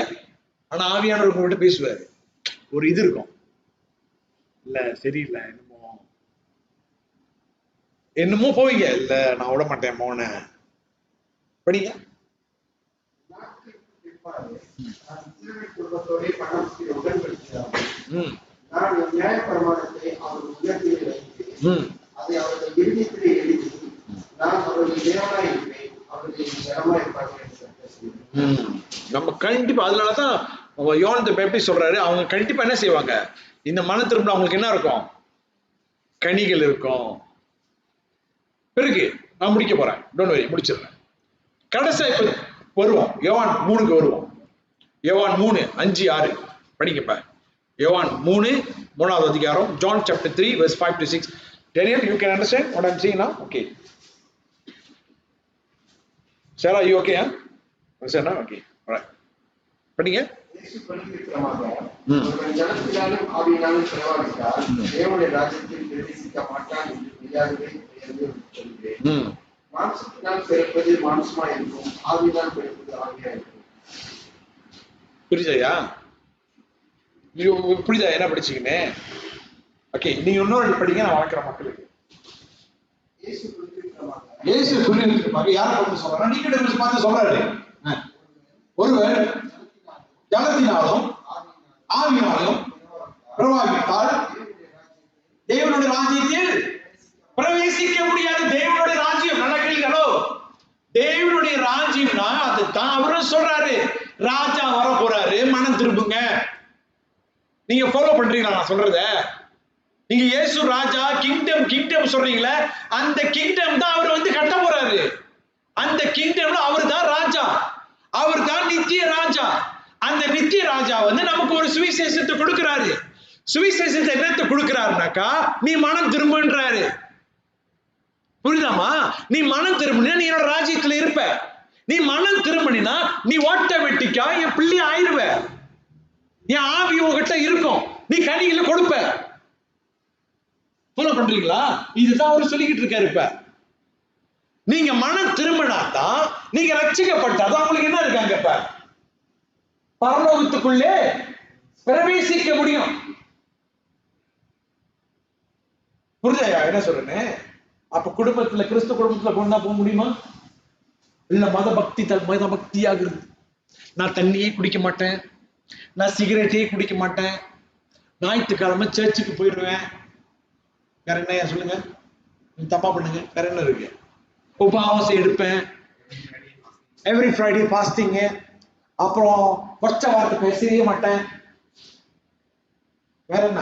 ஆனா ஆவியானவர் உங்கள்கிட்ட பேசுவாரு. ஒரு இது இருக்கும், இல்ல சரியில்லை என்னமோ போவீங்க, இல்ல நான் விட மாட்டேன் மோன. படிங்க. நம்ம கண்டிப்பா, அதனாலதான் யோவான் தி பேப்டிஸ்ட் சொல்றாரு, அவங்க கண்டிப்பா என்ன செய்வாங்க, இந்த மன திரும்ப அவங்களுக்கு என்ன இருக்கும், கனிகள் இருக்கும். பிறகு நான் முடிக்க போறேன், டோன்ட் வரி, முடிச்சிடுறேன். கடைசி இப்ப வருவோம், யோவான் 3க்கு வருவோம். யோவான் 3 5 6 படிக்கப்ப. யோவான் 3 3வது அதிகாரம், John chapter 3 verse 5 to 6. Daniel, you can understand what I'm saying now? Okay. Sarah, you okay? Huh? Understand now? Okay. All right. படிங்க. தேவனுடைய ராஜ்யத்தில் பிரவேசிக்க மாட்டான் என்று மெய்யாகவே சொல்கிறேன். மாம்சத்தினால் பிறப்பது மாம்சமாய் இருக்கும், ஆவியினால் பிறப்பது ஆவியாய் இருக்கும். புரியுதா? புரியுதா என்ன படிச்சீங்கன்னு? ஓகே, நீங்க இன்னொரு படிங்க, நான் வளர்க்குற மக்களுக்கு. இயேசு புரிஞ்சிருப்பாங்க. யாரை பார்த்து சொல்றாரு? நீங்க பார்த்து சொல்றாரு, ஒருவர் ஜலத்தினாலும் ஆவியினாலும் பிரவாகித்தால் தேவனுடைய ராஜ்யத்தில் பிரவேசிக்க முடியாது. தேவனுடைய ராஜ்யம், நல்லா கேளுங்களோ, தேவனுடைய ராஜ்யம்னா அதுதான் அவரும் சொல்றாரு. ராஜா வர போறாரு, மனம் திரும்புங்க. நீங்க ஃபாலோ பண்றீங்களா நான் சொல்றத? நீங்க இயேசு ராஜா, கிங்டம் சொல்றீங்களா? அந்த கிங்டம் தான் அவர் வந்து கட்ட போறாரு. அந்த கிங்டம்ல அவர் தான் ராஜா, அவர் தான் நித்திய ராஜா. அந்த நித்திய ராஜா வந்து நமக்கு ஒரு சுவிசேஷத்தை கொடுக்கிறாரு. சுவிசேஷத்தை என்னத்தை கொடுக்கிறாருனாக்கா, நீ மனம் திரும்புன்றாரு. புரியுதாமா? நீ மனம் திரும்பினா நீ என்னோட ராஜ்யத்துல இருப்ப. நீ மனம் திரும்பினா நீ ஆட்டோமேட்டிக்கா என் பிள்ளை ஆயிடுவ. என் ஆவி உங்ககிட்ட இருக்கும், நீ கனிகளை கொடுப்ப. ஃபாலோ பண்றீங்களா? இதுதான் அவர் சொல்லிக்கிட்டு இருக்காரு. இப்ப நீங்க மனம் திரும்பினாதான், நீங்க ரட்சிக்கப்பட்டாதான் உங்களுக்கு என்ன இருக்காங்க, இப்ப பரலோகத்துக்குள்ளே பிரவேசிக்க முடியும். புரியுதா என்ன சொல்றேன்னு? அப்ப குடும்பத்துல, கிறிஸ்து குடும்பத்துல கொண்டா போக முடியுமா? இல்ல மத பக்தியாகிறது. நான் தண்ணியே குடிக்க மாட்டேன், நான் சிகரெட்டே குடிக்க மாட்டேன், ஞாயிற்றுக்கிழமை சர்ச்சுக்கு போயிடுவேன். வேற என்ன சொல்லுங்க, தப்பா பண்ணுங்க. வேற என்ன இருக்கு? உபவாசம் எடுப்பேன், எவ்ரி ஃப்ரைடே ஃபாஸ்டிங், அப்புறம் கொச்ச வார்த்தை பேசவே மாட்டேன். வேற என்ன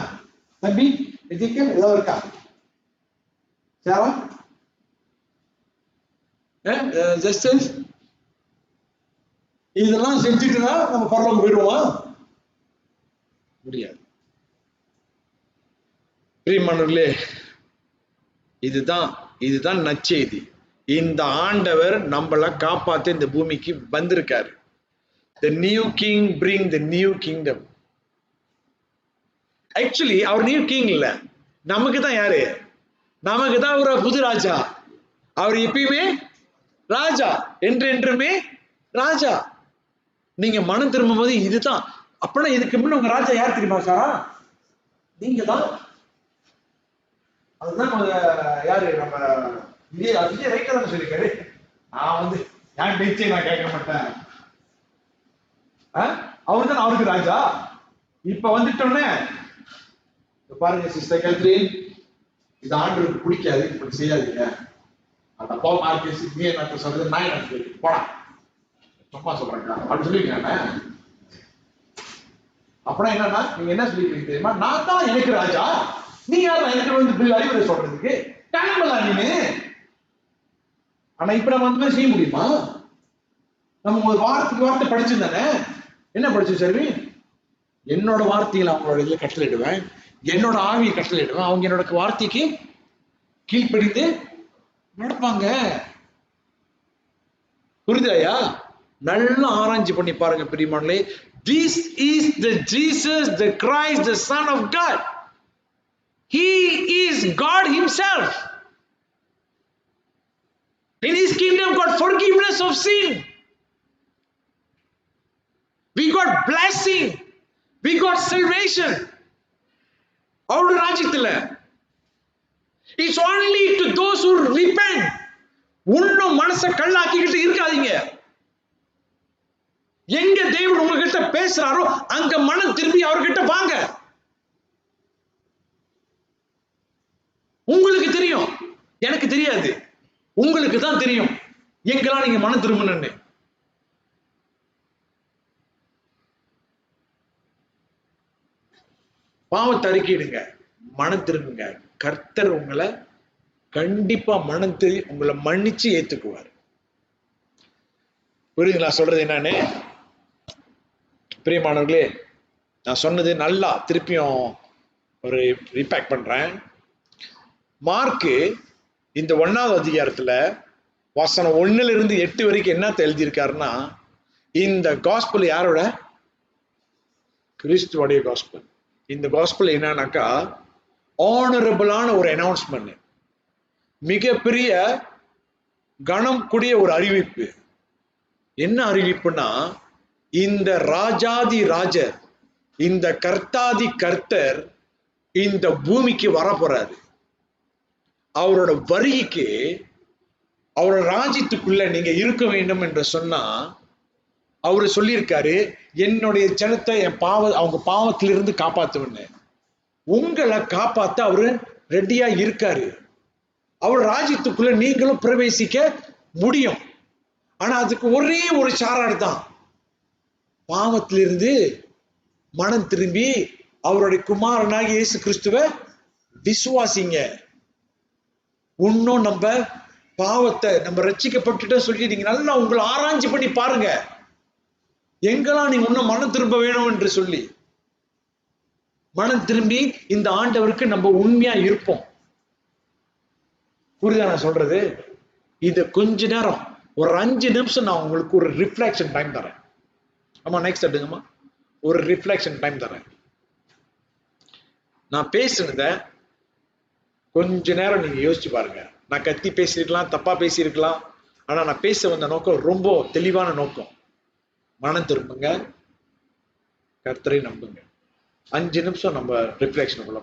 தம்பி எஜிக்கல் ஏதாவது இருக்கா? சாரா ஜஸ்டிஸ் இதெல்லாம் செஞ்சுட்டுனா நம்ம பரலோகம் போயிடுவோமா? முடியாது. பிரியமானவர்களே, இதுதான் நற்செய்தி. இந்த ஆண்டவர் நம்மளை காப்பாத்த இந்த பூமிக்கு வந்திருக்காரு. The new king bring the new kingdom. Actually அவர் நியூ கிங் இல்ல, நமக்கு தான். யாரு? நமக்கு தான் ஒரு புது ராஜா. அவர் எப்பயுமே ராஜா, என்றென்றுமே ராஜா. நீங்க மனம் திரும்பும் போது இதுதான். அப்படின்னா இதுக்கு முன்ன உங்க ராஜா யார் தெரியுமா சாரா? நீங்க தான். அதுதான் யாரு, நம்ம விஜய் ரைட்டா தானே சொல்லிருக்காரு. நான் என் பேச்சை நான் கேட்க மாட்டேன். அவரு தான் அவருக்கு ராஜா. இப்ப வந்துட்டோன்னே பாருங்க சிஸ்டர் கேத்ரின், இது ஆண்டவருக்கு பிடிக்காது, இப்படி செய்யாதீங்க. அந்த பாவ மார்க்கெட் நீ என்ன சொல்றது, நான் என்ன சொல்றது, போடா சும்மா சொல்றேன் அப்படின்னு சொல்லிருக்காங்க. அப்படின்னா என்னன்னா, நீங்க என்ன சொல்லிருக்கீங்க தெரியுமா? நான் தான் எனக்கு ராஜா, நீ யாரும் எனக்கு அறிவுரை சொல்றதுக்கு கிளம்பலாம் நீனு. ஆனா இப்ப நம்ம அந்த மாதிரி செய்ய முடியுமா? நம்ம ஒரு வார்த்தை படிச்சிருந்தானே, என்ன படிச்சு சரி, என்னோட வார்த்தைகளை அவங்களோட இதில் கட்டளையிடுவேன், என்னோட ஆவியை கட்டளையிடுவேன், அவங்க என்னோட வார்த்தைக்கு கீழ்ப்படிந்து நடப்பாங்க. புரியுதாயா? நல்லா ஆராய்ச்சி பண்ணி பாருங்க பிரியமானவர்களே. This is the Jesus, the Christ, the Son of God. He is God himself. In his kingdom got forgiveness of sin. We got blessing. We got salvation. அவருடைய ராஜ்யத்துல it's only to those who repent. இன்னும் மனசை கல்லாக்கிக்கிட்டு இருக்காதீங்க. எங்க தேவன் உங்ககிட்ட பேசுறாரோ அங்க மனம் திரும்பி அவர்கிட்ட வாங்க. உங்களுக்கு தெரியும், எனக்கு தெரியாது. உங்களுக்கு தான் தெரியும் எங்கெல்லாம் நீங்க மனம் திரும்பணும்னு. பாவத்தை அறிக்கையிடுங்க, மனம் திரும்புங்க. கர்த்தர் உங்களை கண்டிப்பா மனம் உங்களை மன்னிச்சு ஏத்துக்குவார். புரியுதுங்களா சொல்றது என்னன்னு? பிரியமானவர்களே, நான் சொன்னது நல்லா திருப்பியும் ஒரு ரீபேக் பண்றேன். மார்க்கு இந்த 1வது அதிகாரத்துல வசனம் 1-8 வரைக்கும் என்ன எழுதியிருக்காருன்னா, இந்த காஸ்பல் யாரோட? கிறிஸ்துவோடைய காஸ்பல். இந்த காஸ்பல் என்னன்னாக்கா ஆனரபிளான ஒரு அனௌன்ஸ்மெண்ட், மிகப்பெரிய கணம் கூடிய ஒரு அறிவிப்பு. என்ன அறிவிப்புனா, இந்த ராஜாதி ராஜர், இந்த கர்த்தாதி கர்த்தர் இந்த பூமிக்கு வரப்போறாரு. அவரோட வருகைக்கு, அவரோட ராஜ்யத்துக்குள்ள நீங்க இருக்க வேண்டும் என்று சொன்னா, அவரு சொல்லியிருக்காரு, என்னுடைய ஜனத்தை அவங்க பாவத்திலிருந்து காப்பாத்துவேன்னு. உங்களை காப்பாத்த அவரு ரெடியா இருக்காரு. அவர் ராஜ்யத்துக்குள்ள நீங்களும் பிரவேசிக்க முடியும். ஆனா அதுக்கு ஒரே ஒரு சாராடு தான், பாவத்திலிருந்து மனம் திரும்பி அவருடைய குமாரனாகி இயேசு கிறிஸ்துவ விசுவாசிங்க. இன்னும் நம்ம பாவத்தை நம்ம ரட்சிக்கப்பட்டுட்ட சொல்லி நீங்க நல்லா உங்களை ஆராய்ச்சி பண்ணி பாருங்க, எங்கெல்லாம் நீங்க இன்னும் மனம் திரும்ப வேணும் என்று சொல்லி மனம் திரும்பி இந்த ஆண்டவருக்கு நம்ம உண்மையா இருப்போம். புரியுதா நான் சொல்றது? இது கொஞ்ச நேரம் ஒரு 5 நிமிஷம் நான் உங்களுக்கு ஒரு ரிஃப்ளெக்ஷன் டைம் தரேன். ஆமா, நெக்ஸ்ட் எடுங்கம்மா. ஒரு ரிஃப்ளெக்ஷன் டைம் தரேன். நான் பேசுனத கொஞ்ச நேரம் நீங்க யோசிச்சு பாருங்க. நான் கத்தி பேசியிருக்கலாம், தப்பா பேசியிருக்கலாம். ஆனா நான் பேச வந்த நோக்கம் ரொம்ப தெளிவான நோக்கம். மனம் திரும்புங்க, கர்த்தரை நம்புங்க. 5 நிமிஷம் நம்ம ரிஃப்ளெக்ஷனுக்குள்ள